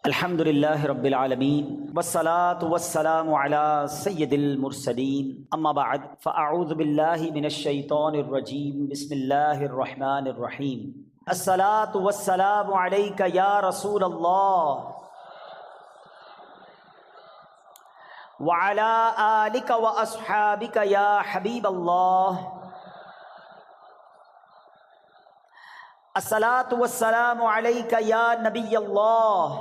الحمد للہ رب العالمین والصلاة والسلام علی سید المرسلین اما بعد فاعوذ باللہ من الشیطان الرجیم بسم اللہ الرحمن الرحیم الصلاة والسلام علیک یا رسول اللہ وعلی آلک واصحابک یا حبیب اللہ الصلاة والسلام علیک یا نبی اللہ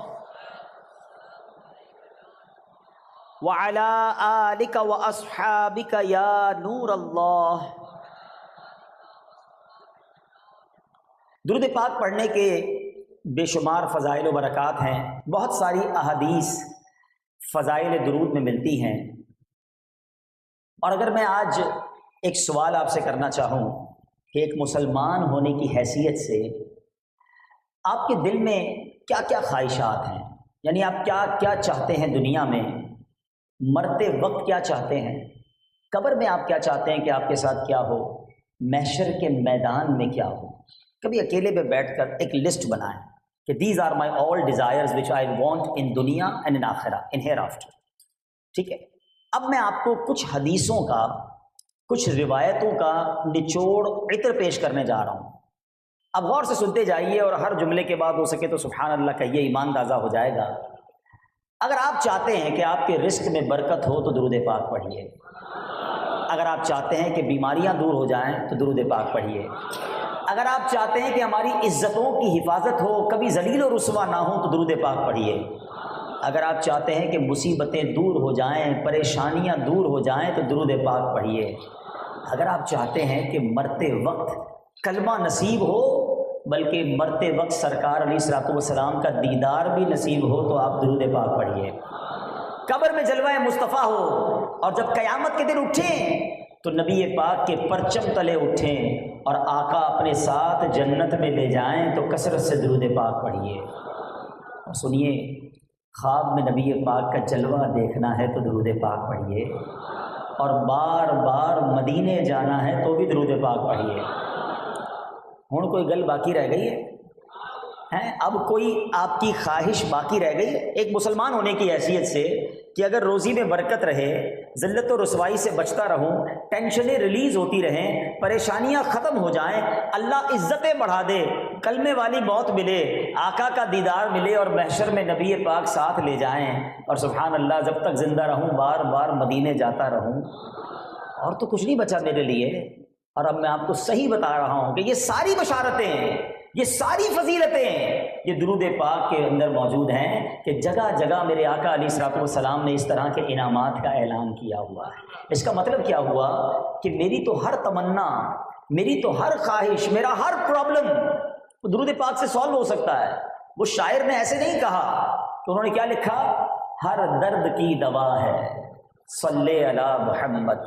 وعلی آلک واصحابک یا نور اللہ۔ درود پاک پڑھنے کے بے شمار فضائل و برکات ہیں، بہت ساری احادیث فضائل درود میں ملتی ہیں، اور اگر میں آج ایک سوال آپ سے کرنا چاہوں کہ ایک مسلمان ہونے کی حیثیت سے آپ کے دل میں کیا کیا خواہشات ہیں، یعنی آپ کیا کیا چاہتے ہیں دنیا میں، مرتے وقت کیا چاہتے ہیں، قبر میں آپ کیا چاہتے ہیں کہ آپ کے ساتھ کیا ہو، محشر کے میدان میں کیا ہو، کبھی اکیلے پہ بیٹھ کر ایک لسٹ بنائیں کہ these are my all desires which I want in دنیا اینڈ ان آخرہ ان ہیئر آفٹر۔ ٹھیک ہے، اب میں آپ کو کچھ حدیثوں کا، کچھ روایتوں کا نچوڑ عطر پیش کرنے جا رہا ہوں۔ اب غور سے سنتے جائیے اور ہر جملے کے بعد ہو سکے تو سبحان اللہ کہیے، ایمان تازہ ہو جائے گا۔ اگر آپ چاہتے ہیں کہ آپ کے رزق میں برکت ہو تو درود پاک پڑھیے، اگر آپ چاہتے ہیں کہ بیماریاں دور ہو جائیں تو درود پاک پڑھیے، اگر آپ چاہتے ہیں کہ ہماری عزتوں کی حفاظت ہو، کبھی ذلیل و رسوا نہ ہو تو درود پاک پڑھیے، اگر آپ چاہتے ہیں کہ مصیبتیں دور ہو جائیں، پریشانیاں دور ہو جائیں تو درود پاک پڑھیے، اگر آپ چاہتے ہیں کہ مرتے وقت کلمہ نصیب ہو بلکہ مرتے وقت سرکار علیہ الصلوۃ والسلام کا دیدار بھی نصیب ہو تو آپ درود پاک پڑھیے، قبر میں جلوہ مصطفیٰ ہو اور جب قیامت کے دن اٹھیں تو نبی پاک کے پرچم تلے اٹھیں اور آقا اپنے ساتھ جنت میں لے جائیں تو کثرت سے درود پاک پڑھیے۔ اور سنیے، خواب میں نبی پاک کا جلوہ دیکھنا ہے تو درود پاک پڑھیے، اور بار بار مدینے جانا ہے تو بھی درود پاک پڑھیے۔ ہوں کوئی گل باقی رہ گئی ہے؟ اب کوئی آپ کی خواہش باقی رہ گئی ہے ایک مسلمان ہونے کی حیثیت سے کہ اگر روزی میں برکت رہے، ذلت و رسوائی سے بچتا رہوں، ٹینشنیں ریلیز ہوتی رہیں، پریشانیاں ختم ہو جائیں، اللہ عزتیں بڑھا دے، کلمے والی موت ملے، آقا کا دیدار ملے اور محشر میں نبی پاک ساتھ لے جائیں، اور سبحان اللہ جب تک زندہ رہوں بار بار مدینے جاتا رہوں، اور تو کچھ نہیں بچا میرے لیے۔ اور اب میں آپ کو صحیح بتا رہا ہوں کہ یہ ساری بشارتیں، یہ ساری فضیلتیں یہ درود پاک کے اندر موجود ہیں کہ جگہ جگہ میرے آقا علیہ الصلوۃ والسلام نے اس طرح کے انعامات کا اعلان کیا ہوا ہے۔ اس کا مطلب کیا ہوا کہ میری تو ہر تمنا، میری تو ہر خواہش، میرا ہر پرابلم درود پاک سے سالو ہو سکتا ہے۔ وہ شاعر نے ایسے نہیں کہا کہ انہوں نے کیا لکھا، ہر درد کی دوا ہے صلی علی محمد،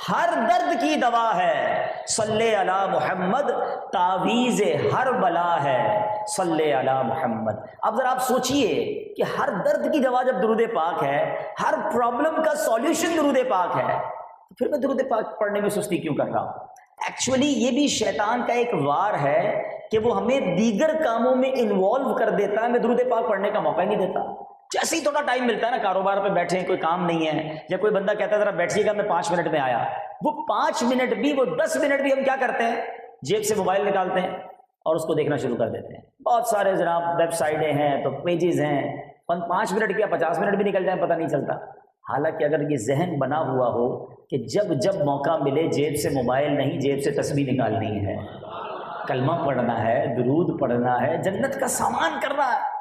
ہر درد کی دوا ہے صلی علی محمد، تعویذ ہر بلا ہے صلی علی محمد۔ اب ذرا آپ سوچئے کہ ہر درد کی دوا جب درود پاک ہے، ہر پرابلم کا سولوشن درود پاک ہے، تو پھر میں درود پاک پڑھنے میں سستی کیوں کر رہا ہوں؟ ایکچولی یہ بھی شیطان کا ایک وار ہے کہ وہ ہمیں دیگر کاموں میں انوالو کر دیتا ہے، میں درود پاک پڑھنے کا موقع ہی نہیں دیتا۔ جیسے ہی تھوڑا ٹائم ملتا ہے نا، کاروبار پہ بیٹھے ہیں، کوئی کام نہیں ہے، یا کوئی بندہ کہتا ہے ذرا بیٹھیے گا میں 5 منٹ میں آیا، وہ 5 منٹ بھی، وہ 10 منٹ بھی ہم کیا کرتے ہیں، جیب سے موبائل نکالتے ہیں اور اس کو دیکھنا شروع کر دیتے ہیں۔ بہت سارے جناب ویب سائٹیں ہیں تو پیجز ہیں، 5 منٹ کیا 50 منٹ بھی نکل جائیں پتہ نہیں چلتا۔ حالانکہ اگر یہ ذہن بنا ہوا ہو کہ جب جب موقع ملے جیب سے موبائل نہیں، جیب سے تسبیح نکالنی ہے، کلمہ پڑھنا ہے، درود پڑھنا ہے، جنت کا سامان کرنا ہے،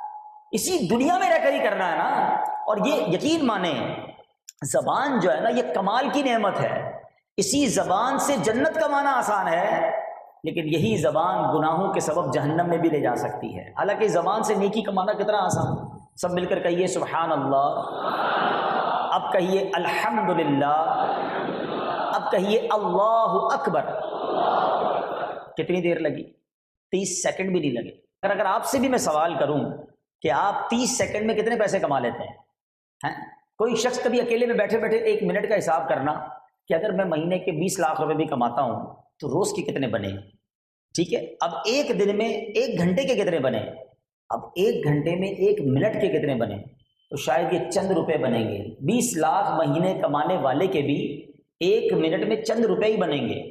اسی دنیا میں رہ کر ہی کرنا ہے نا۔ اور یہ یقین مانیں، زبان جو ہے نا یہ کمال کی نعمت ہے، اسی زبان سے جنت کمانا آسان ہے، لیکن یہی زبان گناہوں کے سبب جہنم میں بھی لے جا سکتی ہے۔ حالانکہ زبان سے نیکی کمانا کتنا آسان، سب مل کر کہیے سبحان اللہ، اب کہیے الحمدللہ، اب کہیے اللہ اکبر۔ کتنی دیر لگی؟ 30 سیکنڈ بھی نہیں لگے۔ اگر آپ سے بھی میں سوال کروں کہ آپ 30 سیکنڈ میں کتنے پیسے کما لیتے ہیں؟ کوئی شخص کبھی اکیلے میں بیٹھے بیٹھے 1 منٹ کا حساب کرنا کہ اگر میں مہینے کے 20 لاکھ روپے بھی کماتا ہوں تو روز کے کتنے بنے؟ ٹھیک ہے، اب ایک دن میں 1 گھنٹے کے کتنے بنے؟ اب 1 گھنٹے میں 1 منٹ کے کتنے بنے؟ تو شاید یہ چند روپے بنیں گے. 20 لاکھ مہینے کمانے والے کے بھی 1 منٹ میں چند روپے ہی بنیں گے.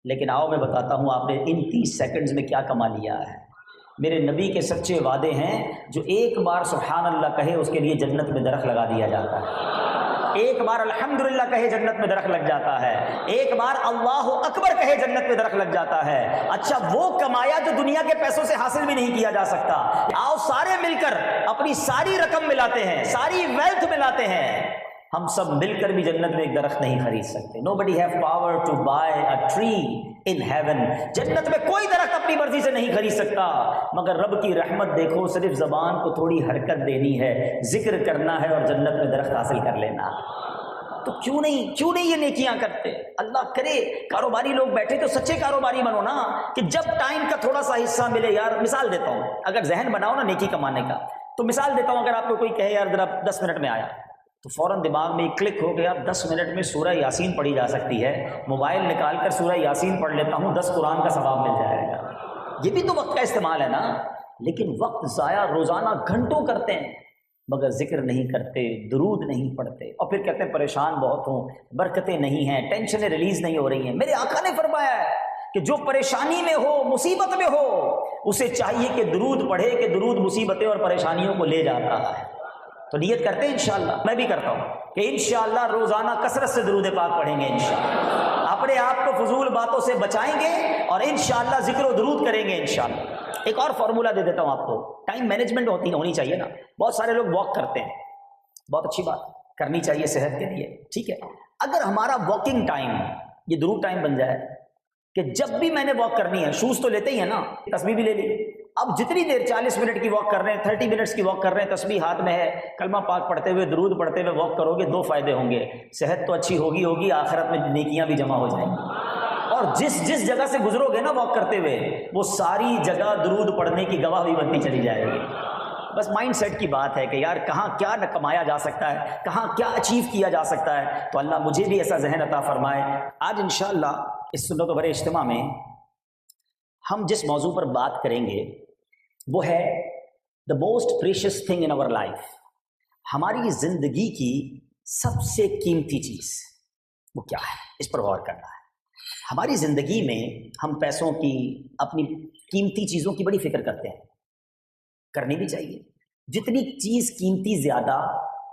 لیکن آؤ میں بتاتا ہوں آپ نے ان 30 سیکنڈز میں کیا کما لیا ہے. میرے نبی کے سچے وعدے ہیں، جو ایک بار سبحان اللہ کہے اس کے لیے جنت میں درخت لگا دیا جاتا ہے. ایک بار الحمدللہ کہے جنت میں درخت لگ جاتا ہے. ایک بار اللہ اکبر کہے جنت میں درخت لگ جاتا ہے. اچھا وہ کمایا جو دنیا کے پیسوں سے حاصل بھی نہیں کیا جا سکتا. آؤ سارے مل کر اپنی ساری رقم ملاتے ہیں، ساری ویلتھ ملاتے ہیں، ہم سب مل کر بھی جنت میں ایک درخت نہیں خرید سکتے. Nobody have power to buy a tree in heaven. جنت میں کوئی درخت اپنی مرضی سے نہیں خرید سکتا، مگر رب کی رحمت دیکھو، صرف زبان کو تھوڑی حرکت دینی ہے، ذکر کرنا ہے اور جنت میں درخت حاصل کر لینا. تو کیوں نہیں یہ نیکیاں کرتے؟ اللہ کرے کاروباری لوگ بیٹھے تو سچے کاروباری بنو نا، کہ جب ٹائم کا تھوڑا سا حصہ ملے. یار مثال دیتا ہوں، اگر ذہن بناؤ نا نیکی کمانے کا، تو مثال دیتا ہوں، اگر آپ کو کوئی کہے یار ذرا 10 منٹ میں آیا، تو فوراً دماغ میں ایک کلک ہو گیا 10 منٹ میں سورہ یاسین پڑھی جا سکتی ہے. موبائل نکال کر سورہ یاسین پڑھ لیتا ہوں، 10 قرآن کا ثواب مل جائے گا. یہ بھی تو وقت کا استعمال ہے نا. لیکن وقت ضائع روزانہ گھنٹوں کرتے ہیں، مگر ذکر نہیں کرتے، درود نہیں پڑھتے، اور پھر کہتے ہیں پریشان بہت ہوں، برکتیں نہیں ہیں، ٹینشنیں ریلیز نہیں ہو رہی ہیں. میرے آقا نے فرمایا ہے کہ جو پریشانی میں ہو، مصیبت میں ہو، اسے چاہیے کہ درود پڑھے، کہ درود مصیبتیں اور پریشانیوں کو لے جاتا ہے. تو نیت کرتے ہیں انشاءاللہ، میں بھی کرتا ہوں کہ انشاءاللہ روزانہ کثرت سے درود پاک پڑھیں گے. انشاءاللہ اپنے آپ کو فضول باتوں سے بچائیں گے اور انشاءاللہ ذکر و درود کریں گے انشاءاللہ. ایک اور فارمولہ دے دیتا ہوں آپ کو، ٹائم مینجمنٹ ہونی چاہیے نا. بہت سارے لوگ واک کرتے ہیں، بہت اچھی بات، کرنی چاہیے صحت کے لیے، ٹھیک ہے. اگر ہمارا واکنگ ٹائم یہ درود ٹائم بن جائے کہ جب بھی میں نے واک کرنی ہے، شوز تو لیتے ہی ہیں نا، تسبیح بھی لے لی. اب جتنی دیر 40 منٹ کی واک کر رہے ہیں، 30 منٹس کی واک کر رہے ہیں، تسبیح ہاتھ میں ہے، کلمہ پاک پڑھتے ہوئے، درود پڑھتے ہوئے واک کرو گے، 2 فائدے ہوں گے. صحت تو اچھی ہوگی، آخرت میں نیکیاں بھی جمع ہو جائیں گی. اور جس جگہ سے گزرو گے نا واک کرتے ہوئے، وہ ساری جگہ درود پڑھنے کی گواہ بھی بنتی چلی جائے گی. بس مائنڈ سیٹ کی بات ہے کہ یار کہاں کیا کمایا جا سکتا ہے، کہاں کیا اچیو کیا جا سکتا ہے. تو اللہ مجھے بھی ایسا ذہن عطا فرمائے. آج انشاءاللہ اس سنت و بھرے اجتماع میں ہم جس موضوع پر بات کریں گے وہ ہے the most precious thing in our life. ہماری زندگی کی سب سے قیمتی چیز وہ کیا ہے، اس پر غور کرنا ہے. ہماری زندگی میں ہم پیسوں کی، اپنی قیمتی چیزوں کی بڑی فکر کرتے ہیں، کرنی بھی چاہیے. جتنی چیز قیمتی زیادہ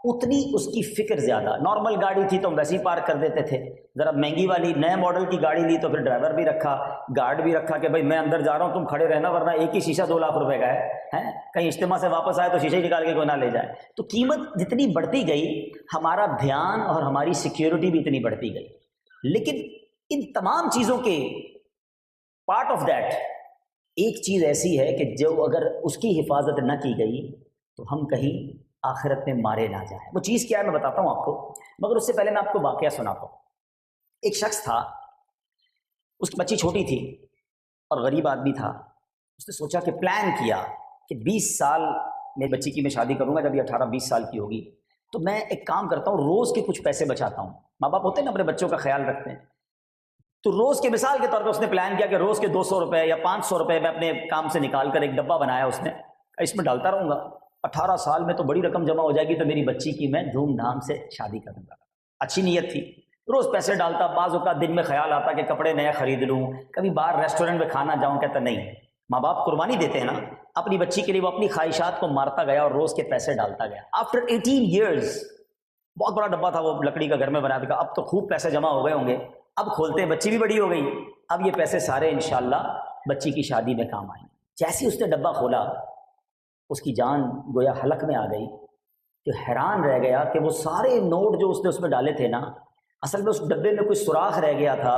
اتنی اس کی فکر زیادہ. نارمل گاڑی تھی تو ہم ویسے ہی پارک کر دیتے تھے، ذرا مہنگی والی نئے ماڈل کی گاڑی لی تو پھر ڈرائیور بھی رکھا، گارڈ بھی رکھا کہ بھائی میں اندر جا رہا ہوں، تم کھڑے رہنا، ورنہ ایک ہی شیشہ 2 لاکھ روپے کا ہے، کہیں اجتماع سے واپس آئے تو شیشے نکال کے کوئی نہ لے جائے. تو قیمت جتنی بڑھتی گئی، ہمارا دھیان اور ہماری سیکیورٹی بھی اتنی بڑھتی گئی. لیکن ان تمام چیزوں کے پارٹ آف دیٹ ایک چیز ایسی ہے کہ جو اگر اس کی حفاظت نہ کی گئی تو ہم کہیں آخرت میں مارے نہ جائیں. وہ چیز کیا ہے میں بتاتا ہوں آپ کو، مگر اس سے پہلے میں آپ کو واقعہ سناتا ہوں. ایک شخص تھا، اس کی بچی چھوٹی تھی اور غریب آدمی تھا. اس نے سوچا کہ پلان کیا کہ 20 سال میں بچی کی میں شادی کروں گا، جب یہ 18-20 سال کی ہوگی تو میں ایک کام کرتا ہوں، روز کے کچھ پیسے بچاتا ہوں. ماں باپ ہوتے ہیں نا، اپنے بچوں کا خیال رکھتے ہیں. تو روز کے مثال کے طور پہ اس نے پلان کیا کہ روز کے 200 روپے یا 500 روپے میں اپنے کام سے نکال کر ایک ڈبہ بنایا اس نے، اس میں ڈالتا رہوں گا، 18 سال میں تو بڑی رقم جمع ہو جائے گی تو میری بچی کی میں دھوم دھام سے شادی کروں گا. اچھی نیت تھی، روز پیسے ڈالتا. بعض اوقات دن میں خیال آتا کہ کپڑے نئے خرید لوں، کبھی باہر ریسٹورنٹ میں کھانا جاؤں. کہتا نہیں، ماں باپ قربانی دیتے ہیں نا اپنی بچی کے لیے. وہ اپنی خواہشات کو مارتا گیا اور روز کے پیسے ڈالتا گیا. آفٹر 18 ایئرز، بہت بڑا ڈبہ تھا وہ لکڑی کا، گھر میں بنا دیا. اب تو خوب پیسے جمع ہو گئے ہوں گے، اب کھولتے ہیں، بچی بھی بڑی ہو گئی، اب یہ پیسے سارے انشاءاللہ بچی کی شادی میں کام آئیں. جیسے اس نے ڈبہ کھولا، اس کی جان گویا حلق میں آ گئی کہ حیران رہ گیا کہ وہ سارے نوٹ جو اس نے اس میں ڈالے تھے نا، اصل میں اس ڈبے میں کوئی سوراخ رہ گیا تھا.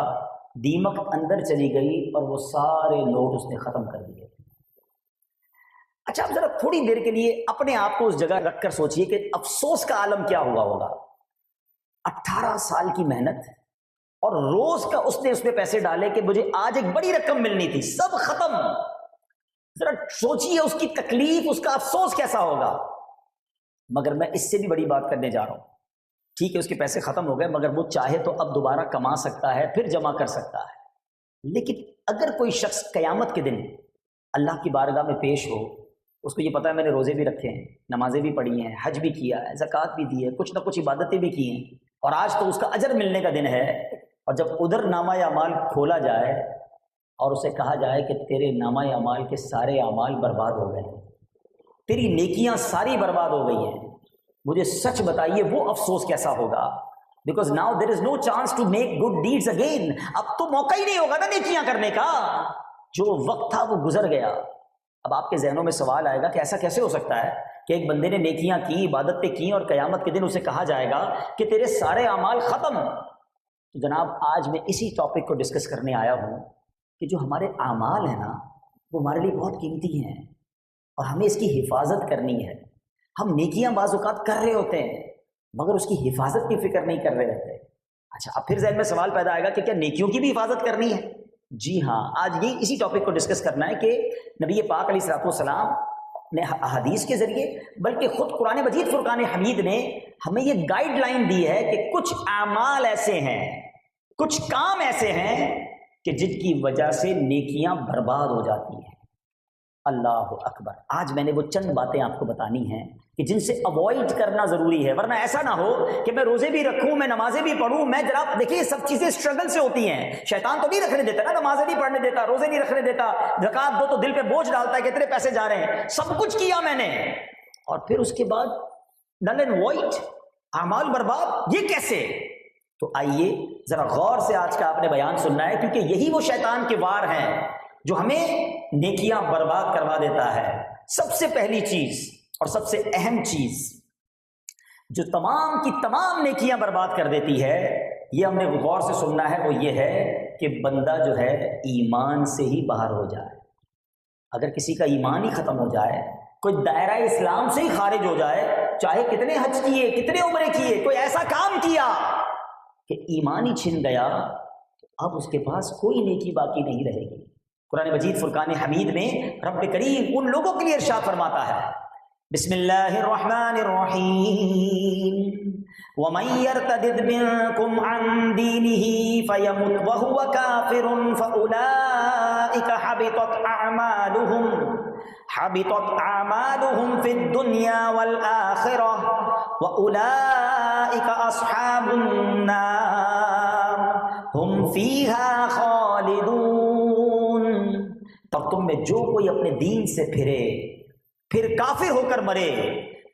دیمک اندر چلی گئی اور وہ سارے نوٹ اس نے ختم کر دیے. اچھا اب ذرا تھوڑی دیر کے لیے اپنے آپ کو اس جگہ رکھ کر سوچئے کہ افسوس کا عالم کیا ہوا ہوگا. 18 سال کی محنت اور روز کا اس نے اس میں پیسے ڈالے کہ مجھے آج ایک بڑی رقم ملنی تھی، سب ختم. ذرا سوچئے اس کی تکلیف، اس کا افسوس کیسا ہوگا. مگر میں اس سے بھی بڑی بات کرنے جا رہا ہوں. ٹھیک ہے اس کے پیسے ختم ہو گئے، مگر وہ چاہے تو اب دوبارہ کما سکتا ہے، پھر جمع کر سکتا ہے. لیکن اگر کوئی شخص قیامت کے دن اللہ کی بارگاہ میں پیش ہو اس کو یہ پتہ ہے میں نے روزے بھی رکھے ہیں، نمازیں بھی پڑھی ہیں، حج بھی کیا ہے، زکوٰۃ بھی دی ہے، کچھ نہ کچھ عبادتیں بھی کی ہیں، اور آج تو اس کا اجر ملنے کا دن ہے، اور جب ادھر نامہ اعمال کھولا جائے اور اسے کہا جائے کہ تیرے نامہ اعمال کے سارے اعمال برباد ہو گئے ہیں، تیری نیکیاں ساری برباد ہو گئی ہیں، مجھے سچ بتائیے وہ افسوس کیسا ہوگا؟ Because now there is no chance to make good deeds again. اب تو موقع ہی نہیں ہوگا نا نیکیاں کرنے کا، جو وقت تھا وہ گزر گیا. اب آپ کے ذہنوں میں سوال آئے گا کہ ایسا کیسے ہو سکتا ہے کہ ایک بندے نے نیکیاں کی، عبادتیں کی، اور قیامت کے دن اسے کہا جائے گا کہ تیرے سارے اعمال ختم. تو جناب آج میں اسی ٹاپک کو ڈسکس کرنے آیا ہوں کہ جو ہمارے اعمال ہیں نا وہ ہمارے لیے بہت قیمتی ہیں اور ہمیں اس کی حفاظت کرنی ہے. ہم نیکیاں بعض اوقات کر رہے ہوتے ہیں مگر اس کی حفاظت کی فکر نہیں کر رہے ہوتے. اچھا اب پھر ذہن میں سوال پیدا آئے گا کہ کیا نیکیوں کی بھی حفاظت کرنی ہے؟ جی ہاں، آج یہ اسی ٹاپک کو ڈسکس کرنا ہے کہ نبی پاک علیہ الصلوۃ والسلام نے احادیث کے ذریعے بلکہ خود قرآن مجید فرقان حمید نے ہمیں یہ گائیڈ لائن دی ہے کہ کچھ اعمال ایسے ہیں، کچھ کام ایسے ہیں کہ جن کی وجہ سے نیکیاں برباد ہو جاتی ہیں. اللہ اکبر. آج میں نے وہ چند باتیں آپ کو بتانی ہیں کہ جن سے اوائڈ کرنا ضروری ہے، ورنہ ایسا نہ ہو کہ میں روزے بھی رکھوں، میں نمازیں بھی پڑھوں، میں جناب دیکھیے سب چیزیں اسٹرگل سے ہوتی ہیں. شیطان تو نہیں رکھنے دیتا نا، نمازیں نہیں پڑھنے دیتا، روزے نہیں رکھنے دیتا، زکوٰۃ دو تو دل پہ بوجھ ڈالتا ہے کہ اتنے پیسے جا رہے ہیں. سب کچھ کیا میں نے اور پھر اس کے بعد نل اینڈ وائٹ، اعمال برباد، یہ کیسے؟ تو آئیے ذرا غور سے آج کا آپ نے بیان سننا ہے، کیونکہ یہی وہ شیطان کے وار ہیں جو ہمیں نیکیاں برباد کروا دیتا ہے. سب سے پہلی چیز اور سب سے اہم چیز جو تمام کی تمام نیکیاں برباد کر دیتی ہے، یہ ہم نے غور سے سننا ہے، وہ یہ ہے کہ بندہ جو ہے ایمان سے ہی باہر ہو جائے. اگر کسی کا ایمان ہی ختم ہو جائے، کوئی دائرہ اسلام سے ہی خارج ہو جائے، چاہے کتنے حج کیے، کتنے عمرے کیے، کوئی ایسا کام کیا کہ ایمان ہی چھن گیا، اب اس کے پاس کوئی نیکی باقی نہیں رہے گی. قرآن مجید فرقان حمید میں رب کریم ان لوگوں کے لیے ارشاد فرماتا ہے، بسم اللہ الرحمن الرحیم، وَمَن يَرْتَدِدْ مِنكُمْ عَن دِينِهِ فَيَمُتْ وَهُوَ كَافِرٌ فَأُولَٰئِكَ حَبِطَتْ أَعْمَالُهُمْ فِي الدُّنْيَا وَالْآخِرَةِ وَأُولَٰئِكَ أَصْحَابُ النَّارِ هُمْ فِيهَا خَالِدُونَ. تب تم میں جو کوئی اپنے دین سے پھر کافر ہو کر مرے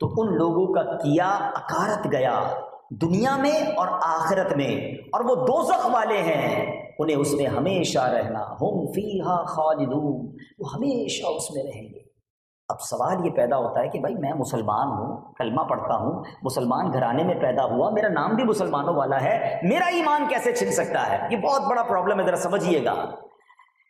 تو ان لوگوں کا کیا اکارت گیا دنیا میں اور آخرت میں، اور وہ دوزخ والے ہیں، انہیں اس میں ہمیشہ رہنا. ہم فیہا خالدون، وہ ہمیشہ اس میں رہیں گے. اب سوال یہ پیدا ہوتا ہے کہ بھائی میں مسلمان ہوں، کلمہ پڑھتا ہوں، مسلمان گھرانے میں پیدا ہوا، میرا نام بھی مسلمانوں والا ہے، میرا ایمان کیسے چھن سکتا ہے؟ یہ بہت بڑا پرابلم ہے، ذرا سمجھیے گا.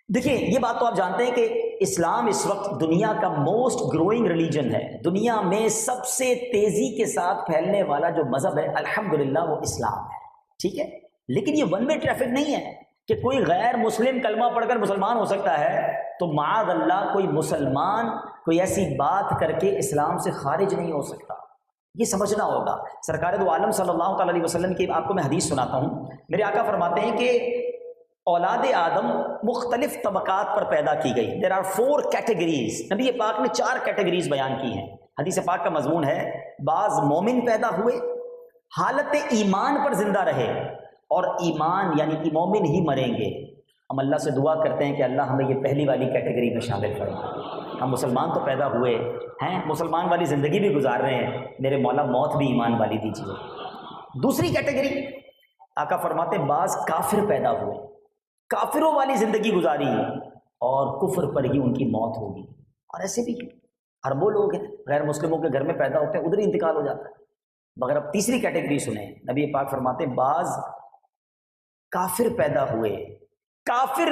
دیکھیں یہ بات تو آپ جانتے ہیں کہ اسلام اس وقت دنیا کا موسٹ گروئنگ ریلیجن ہے. دنیا میں سب سے تیزی کے ساتھ پھیلنے والا جو مذہب ہے الحمدللہ وہ اسلام ہے. ٹھیک ہے، لیکن یہ ون وے ٹریفک نہیں ہے کہ کوئی غیر مسلم کلمہ پڑھ کر مسلمان ہو سکتا ہے تو معاذ اللہ کوئی مسلمان کوئی ایسی بات کر کے اسلام سے خارج نہیں ہو سکتا. یہ سمجھنا ہوگا. سرکار دو عالم صلی اللہ تعالی علیہ وسلم کی آپ کو میں حدیث سناتا ہوں. میرے آقا فرماتے ہیں کہ اولاد آدم مختلف طبقات پر پیدا کی گئی. There are 4 categories. نبی پاک نے 4 کیٹیگریز بیان کی ہیں. حدیث پاک کا مضمون ہے بعض مومن پیدا ہوئے، حالت ایمان پر زندہ رہے، اور ایمان یعنی مومن ہی مریں گے. ہم اللہ سے دعا کرتے ہیں کہ اللہ ہمیں یہ پہلی والی کیٹیگری میں شامل فرمائے. ہم مسلمان تو پیدا ہوئے ہیں، مسلمان والی زندگی بھی گزار رہے ہیں، میرے مولا موت بھی ایمان والی دیجیے. دوسری کیٹیگری آقا فرماتے بعض کافر پیدا ہوئے، کافروں والی زندگی گزاری اور کفر پر ہی ان کی موت ہوگی. اور ایسے بھی اربوں لوگ ہیں غیر مسلموں کے گھر میں پیدا ہوتے ہیں، ادھر ہی انتقال ہو جاتا ہے. مگر اب تیسری کیٹیگری سنیں. نبی پاک فرماتے بعض کافر پیدا ہوئے، کافر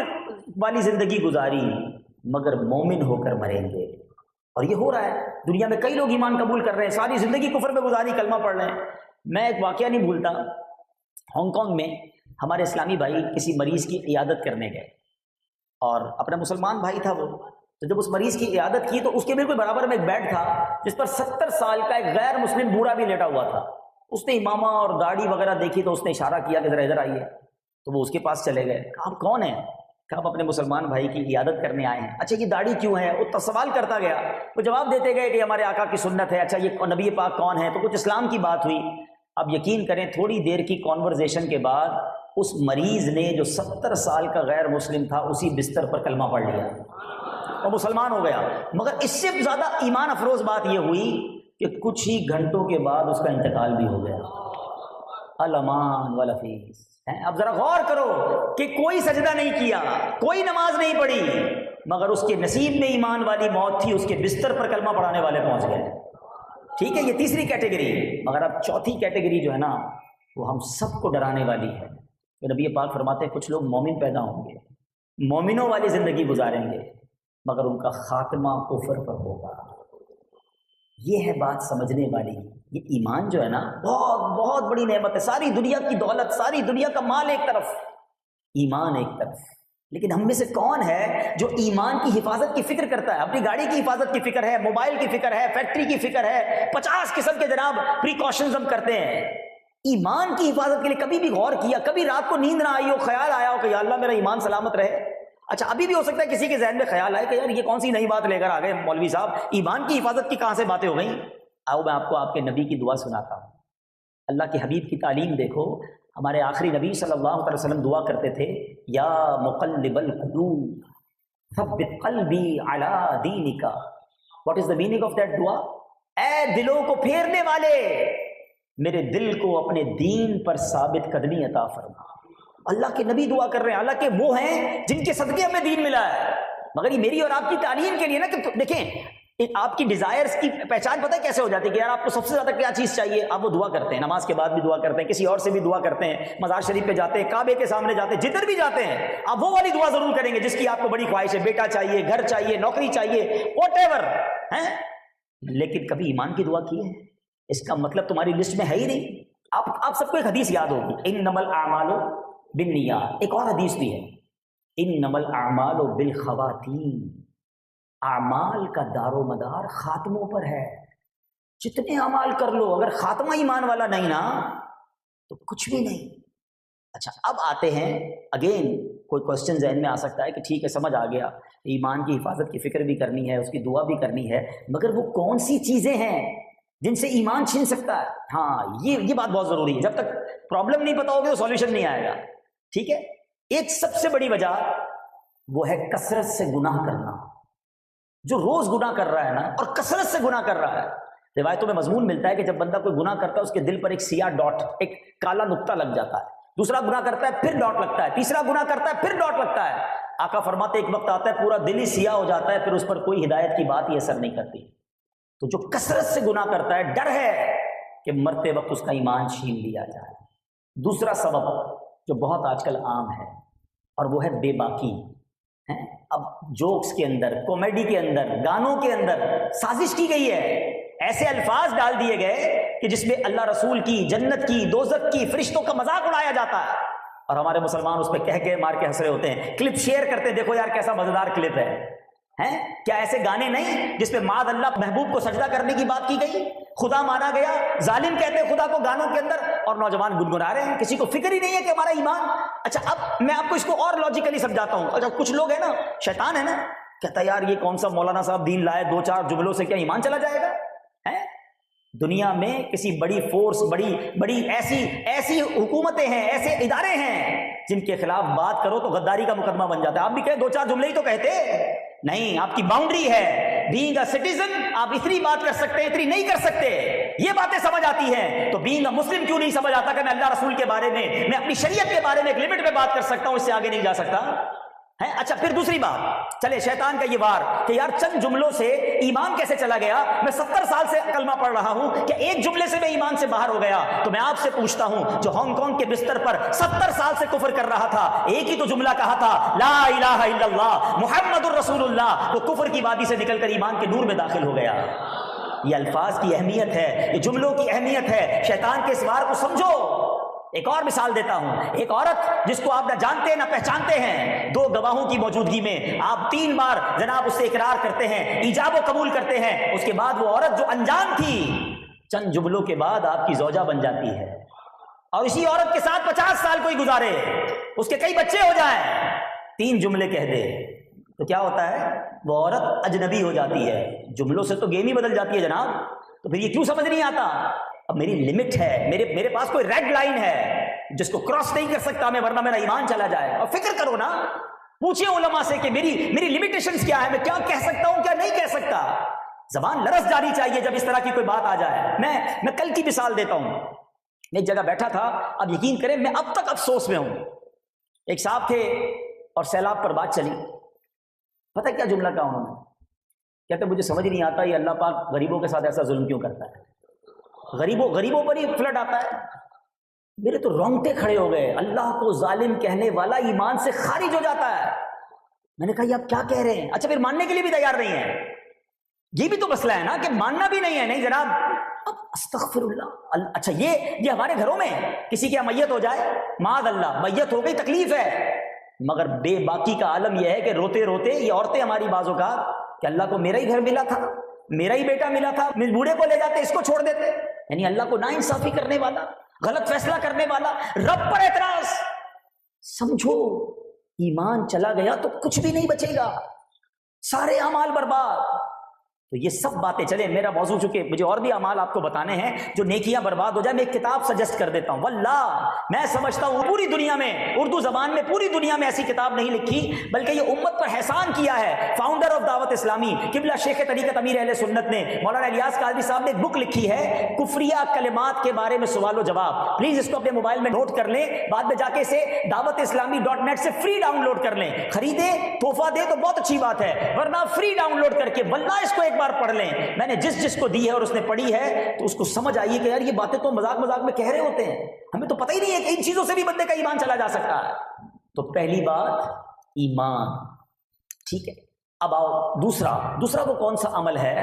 والی زندگی گزاری مگر مومن ہو کر مریں گے. اور یہ ہو رہا ہے دنیا میں، کئی لوگ ایمان قبول کر رہے ہیں، ساری زندگی کفر میں گزاری، کلمہ پڑھ رہے ہیں. میں ایک واقعہ نہیں بھولتا، ہانگ کانگ میں ہمارے اسلامی بھائی کسی مریض کی عیادت کرنے گئے، اور اپنا مسلمان بھائی تھا وہ. تو جب اس مریض کی عیادت کی تو اس کے بالکل برابر میں ایک بیڈ تھا جس پر 70 سال کا ایک غیر مسلم بوڑھا بھی لیٹا ہوا تھا. اس نے امامہ اور داڑھی وغیرہ دیکھی تو اس نے اشارہ کیا کہ ذرا ادھر آئیے. تو وہ اس کے پاس چلے گئے. آپ کون ہیں؟ ہم اپنے مسلمان بھائی کی عیادت کرنے آئے ہیں، اچھا یہ داڑھی کیوں ہے؟ وہ سوال کرتا گیا، وہ جواب دیتے گئے کہ ہمارے آقا کی سنت ہے۔ اچھا یہ نبی پاک کون ہے؟ تو کچھ اسلام کی بات ہوئی۔ اب یقین کریں تھوڑی دیر کی کانورزیشن کے بعد اس مریض نے جو 70 سال کا غیر مسلم تھا اسی بستر پر کلمہ پڑھ لیا اور مسلمان ہو گیا۔ مگر اس سے زیادہ ایمان افروز بات یہ ہوئی کہ کچھ ہی گھنٹوں کے بعد اس کا انتقال بھی ہو گیا۔ الامان والفیس۔ اب ذرا غور کرو کہ کوئی سجدہ نہیں کیا، کوئی نماز نہیں پڑھی، مگر اس کے نصیب میں ایمان والی موت تھی، اس کے بستر پر کلمہ پڑھانے والے پہنچ گئے۔ ٹھیک ہے، یہ تیسری کیٹیگری، مگر اب چوتھی کیٹیگری جو ہے نا وہ ہم سب کو ڈرانے والی ہے۔ کہ نبی پاک فرماتے ہیں کچھ لوگ مومن پیدا ہوں گے، مومنوں والی زندگی گزاریں گے، مگر ان کا خاتمہ کفر پر ہوگا۔ یہ ہے بات سمجھنے والی۔ یہ ایمان جو ہے نا بہت بہت بڑی نعمت ہے۔ ساری دنیا کی دولت، ساری دنیا کا مال ایک طرف، ایمان ایک طرف، لیکن ہم میں سے کون ہے جو ایمان کی حفاظت کی فکر کرتا ہے؟ اپنی گاڑی کی حفاظت کی فکر ہے، موبائل کی فکر ہے، فیکٹری کی فکر ہے، 50 قسم کے جناب پریکاشنز ہم کرتے ہیں۔ ایمان کی حفاظت کے لیے کبھی بھی غور کیا؟ کبھی رات کو نیند نہ آئی ہو، خیال آیا ہو کہ یا اللہ میرا ایمان سلامت رہے؟ اچھا ابھی بھی ہو سکتا ہے کسی کے ذہن میں خیال آئے کہ یار یہ کون سی نئی بات لے کر آ گئے مولوی صاحب، ایمان کی حفاظت کی کہاں سے باتیں ہو گئیں؟ آؤ میں آپ کو آپ کے نبی کی دعا سناتا ہوں۔ اللہ کے حبیب کی تعلیم دیکھو، ہمارے آخری نبی صلی اللہ علیہ وسلم دعا کرتے تھے، یا مقلب القلوب ثبت قلبی علی دینک۔ What is the meaning of that دعا؟ اے دلوں کو پھیرنے والے، میرے دل کو اپنے دین پر ثابت قدمی عطا فرما۔ اللہ کے نبی دعا کر رہے ہیں، اللہ کے وہ ہیں جن کے صدقے ہمیں دین ملا ہے۔ مگر یہ میری اور آپ کی تعلیم کے لیے نا، کہ دیکھیں آپ کی ڈیزائرز کی پہچان پتہ ہے کیسے ہو جاتی ہے کہ یار آپ کو سب سے زیادہ کیا چیز چاہیے، آپ وہ دعا کرتے ہیں، نماز کے بعد بھی دعا کرتے ہیں، کسی اور سے بھی دعا کرتے ہیں، مزار شریف پہ جاتے ہیں، کعبے کے سامنے جاتے ہیں، جدھر بھی جاتے ہیں آپ وہ والی دعا ضرور کریں گے جس کی آپ کو بڑی خواہش ہے، بیٹا چاہیے، گھر چاہیے، نوکری چاہیے، واٹ ایور ہے۔ لیکن کبھی ایمان کی دعا کی ہے؟ اس کا مطلب تمہاری لسٹ میں ہے ہی نہیں۔ آپ سب کو ایک حدیث یاد ہوگی، انما الاعمال بالنیات۔ ایک اور حدیث بھی ہے، انما الاعمال بالخواتیم۔ اعمال کا دار و مدار خاتموں پر ہے۔ جتنے اعمال کر لو، اگر خاتمہ ایمان والا نہیں نا تو کچھ بھی نہیں۔ اچھا اب آتے ہیں، اگین کوئی کوشچن ذہن میں آ سکتا ہے کہ ٹھیک ہے سمجھ آ گیا، ایمان کی حفاظت کی فکر بھی کرنی ہے، اس کی دعا بھی کرنی ہے، مگر وہ کون سی چیزیں ہیں جن سے ایمان چھن سکتا ہے؟ ہاں یہ بات بہت ضروری ہے۔ جب تک پرابلم نہیں پتا ہوگی تو سولوشن نہیں آئے گا۔ ٹھیک ہے، ایک سب سے بڑی وجہ وہ ہے کثرت سے گناہ کرنا۔ جو روز گناہ کر رہا ہے نا اور کثرت سے گناہ کر رہا ہے، روایتوں میں مضمون ملتا ہے کہ جب بندہ کوئی گناہ کرتا ہے اس کے دل پر ایک سیاہ ڈاٹ، ایک کالا نقطہ لگ جاتا ہے، دوسرا گناہ کرتا ہے پھر ڈاٹ لگتا ہے، تیسرا گناہ کرتا ہے پھر ڈاٹ لگتا ہے۔ آقا فرماتے ایک وقت آتا ہے پورا دل ہی سیاہ ہو جاتا ہے، پھر اس پر کوئی ہدایت کی بات ہی اثر نہیں کرتی۔ تو جو کثرت سے گناہ کرتا ہے، ڈر ہے کہ مرتے وقت اس کا ایمان چھین لیا جائے۔ دوسرا سبب جو بہت آج کل عام ہے اور وہ ہے بے باکی۔ اب جوکس کے اندر، کامیڈی کے اندر، گانوں کے اندر سازش کی گئی ہے، ایسے الفاظ ڈال دیے گئے کہ جس میں اللہ رسول کی، جنت کی، دوزخ کی، فرشتوں کا مذاق اڑایا جاتا ہے، اور ہمارے مسلمان اس پہ کہہ کے مار کے ہنس رہے ہوتے ہیں، کلپ شیئر کرتے ہیں، دیکھو یار کیسا مزیدار کلپ ہے۔ کیا ایسے گانے نہیں جس پہ معاذ اللہ محبوب کو سجدہ کرنے کی بات کی گئی، خدا مانا گیا، ظالم کہتے ہیں خدا کو گانوں کے اندر، اور نوجوان گنگنا رہے ہیں، کسی کو فکر ہی نہیں ہے کہ ہمارا ایمان۔ اچھا اب میں آپ کو اس کو اور لاجیکلی سمجھاتا ہوں۔ اچھا کچھ لوگ ہیں نا، شیطان ہے نا، کہتا ہے یار یہ کون سا مولانا صاحب دین لائے، 2-4 جملوں سے کیا ایمان چلا جائے گا؟ دنیا میں کسی بڑی فورس، بڑی ایسی حکومتیں ہیں، ایسے ادارے ہیں جن کے خلاف بات کرو تو غداری کا مقدمہ بن جاتا ہے۔ آپ بھی کہیں 2-4 جملے ہی تو کہتے نہیں، آپ کی باؤنڈری ہے، بینگ اے سٹیزن آپ اتنی بات کر سکتے ہیں، اتنی نہیں کر سکتے۔ یہ باتیں سمجھ آتی ہیں تو بینگ اے مسلم کیوں نہیں سمجھ آتا کہ میں اللہ رسول کے بارے میں اپنی شریعت کے بارے میں ایک لمٹ پہ بات کر سکتا ہوں، اس سے آگے نہیں جا سکتا ہے۔ اچھا پھر دوسری بات، چلے شیطان کا یہ وار کہ یار چند جملوں سے ایمان کیسے چلا گیا، میں 70 سال سے کلمہ پڑھ رہا ہوں، کہ ایک جملے سے میں ایمان سے باہر ہو گیا؟ تو میں آپ سے پوچھتا ہوں، جو ہانگ کانگ کے بستر پر 70 سال سے کفر کر رہا تھا، ایک ہی تو جملہ کہا تھا، لا الہ الا اللہ محمد الرسول اللہ، وہ کفر کی وادی سے نکل کر ایمان کے نور میں داخل ہو گیا۔ یہ الفاظ کی اہمیت ہے، یہ جملوں کی اہمیت ہے، شیطان کے اس وار کو سمجھو۔ ایک اور مثال دیتا ہوں، ایک عورت جس کو آپ نہ جانتے نہ پہچانتے ہیں، 2 گواہوں کی موجودگی میں آپ 3 بار جناب اس سے اقرار کرتے ہیں، ایجاب و قبول کرتے ہیں، اس کے بعد وہ عورت جو انجان تھی چند جملوں کے بعد آپ کی زوجہ بن جاتی ہے، اور اسی عورت کے ساتھ 50 سال کوئی گزارے، اس کے کئی بچے ہو جائیں، 3 جملے کہہ دے تو کیا ہوتا ہے؟ وہ عورت اجنبی ہو جاتی ہے. جملوں سے تو گیم ہی بدل جاتی ہے جناب. تو پھر یہ کیوں سمجھ نہیں آتا؟ اب میری لمٹ ہے, میرے پاس کوئی ریڈ لائن ہے جس کو کراس نہیں کر سکتا میں, ورنہ میرا ایمان چلا جائے. اور فکر کرو نا, پوچھیں علماء سے کہ میری لمیٹیشنز کیا ہے, میں کیا کہہ سکتا ہوں کیا نہیں کہہ سکتا. زبان لرز جانی چاہیے جب اس طرح کی کوئی بات آ جائے. میں کل کی مثال دیتا ہوں. میں ایک جگہ بیٹھا تھا, اب یقین کریں میں اب تک افسوس میں ہوں. ایک صاحب تھے اور سیلاب پر بات چلی. پتہ کیا جملہ کہا انہوں نے؟ کہتے مجھے سمجھ نہیں آتا یہ اللہ پاک غریبوں کے ساتھ ایسا ظلم کیوں کرتا ہے, غریبوں پر ہی فلڈ آتا ہے. میرے تو رونگٹے کھڑے ہو گئے. اللہ کو ظالم کہنے والا ایمان سے خارج ہو جاتا ہے. میں نے کہا یہ آپ کیا کہہ رہے ہیں؟ اچھا پھر ماننے کے لیے بھی تیار نہیں ہے. یہ بھی تو مسئلہ ہے نا کہ ماننا بھی نہیں ہے. نہیں جناب, اب استغفر اللہ. اچھا یہ ہمارے گھروں میں کسی کی میت ہو جائے, معاذ اللہ میت ہو گئی, تکلیف ہے, مگر بے باکی کا عالم یہ ہے کہ روتے روتے یہ عورتیں ہماری بازوں کا کہ اللہ کو میرا ہی گھر ملا تھا, میرا ہی بیٹا ملا تھا, مس بوڑھے کو لے جاتے, اس کو چھوڑ دیتے. یعنی اللہ کو ناانصافی کرنے والا, غلط فیصلہ کرنے والا, رب پر اعتراض. سمجھو ایمان چلا گیا تو کچھ بھی نہیں بچے گا, سارے اعمال برباد. تو یہ سب باتیں چلیں, میرا موضوع چکے مجھے اور بھی اعمال آپ کو بتانے ہیں جو نیکیاں برباد ہو جائے. میں ایک کتاب سجیسٹ کر دیتا ہوں. واللہ میں سمجھتا ہوں پوری دنیا میں, اردو زبان میں پوری دنیا میں ایسی کتاب نہیں لکھی, بلکہ یہ امت پر احسان کیا ہے فاؤنڈر آف دعوت اسلامی قبلہ شیخ طریقت امیر اہل سنت نے, مولانا الیاس قادری صاحب نے ایک بک لکھی ہے کفریہ کلمات کے بارے میں سوال و جواب. پلیز اس کو اپنے موبائل میں نوٹ کر لیں, بعد میں جا کے اسے dawatIslami.net سے فری ڈاؤن لوڈ کر لیں. خریدیں, تحفہ دے تو بہت اچھی بات ہے, ورنہ فری ڈاؤن لوڈ کر کے واللہ اس کو ایک بار پڑھ لیں. میں نے جس کو دی ہے اور اس نے پڑھی ہے تو اس کو سمجھ آئیے کہ یار یہ باتیں تو مذاق میں کہہ رہے ہوتے ہیں, ہمیں تو پتہ ہی نہیں ہے کہ ان چیزوں سے بھی بندے کا ایمان چلا جا سکتا ہے. تو پہلی بات ایمان, ٹھیک ہے. اب آؤ دوسرا وہ کون سا عمل ہے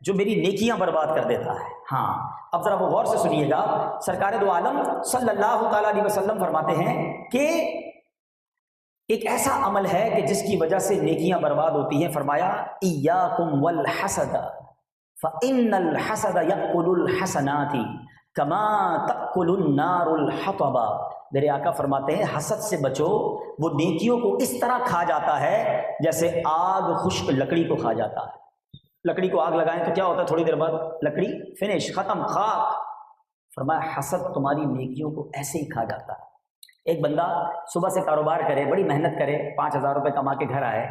جو میری نیکیاں برباد کر دیتا ہے. ہاں اب ذرا وہ غور سے سنیے گا. سرکار دو عالم صلی اللہ تعالی علیہ وسلم فرماتے ہیں کہ ایک ایسا عمل ہے کہ جس کی وجہ سے نیکیاں برباد ہوتی ہیں. فرمایا ایاکم والحسد فإن الحسد يأكل الحسنات كما تأكل النار الحطب. میرے آقا فرماتے ہیں حسد سے بچو, وہ نیکیوں کو اس طرح کھا جاتا ہے جیسے آگ خشک لکڑی کو کھا جاتا ہے. لکڑی کو آگ لگائیں تو کیا ہوتا ہے, تھوڑی دیر بعد لکڑی فنش, ختم, خاک. فرمایا حسد تمہاری نیکیوں کو ایسے ہی کھا جاتا ہے. ایک بندہ صبح سے کاروبار کرے, بڑی محنت کرے, 5,000 روپے کما کے گھر آئے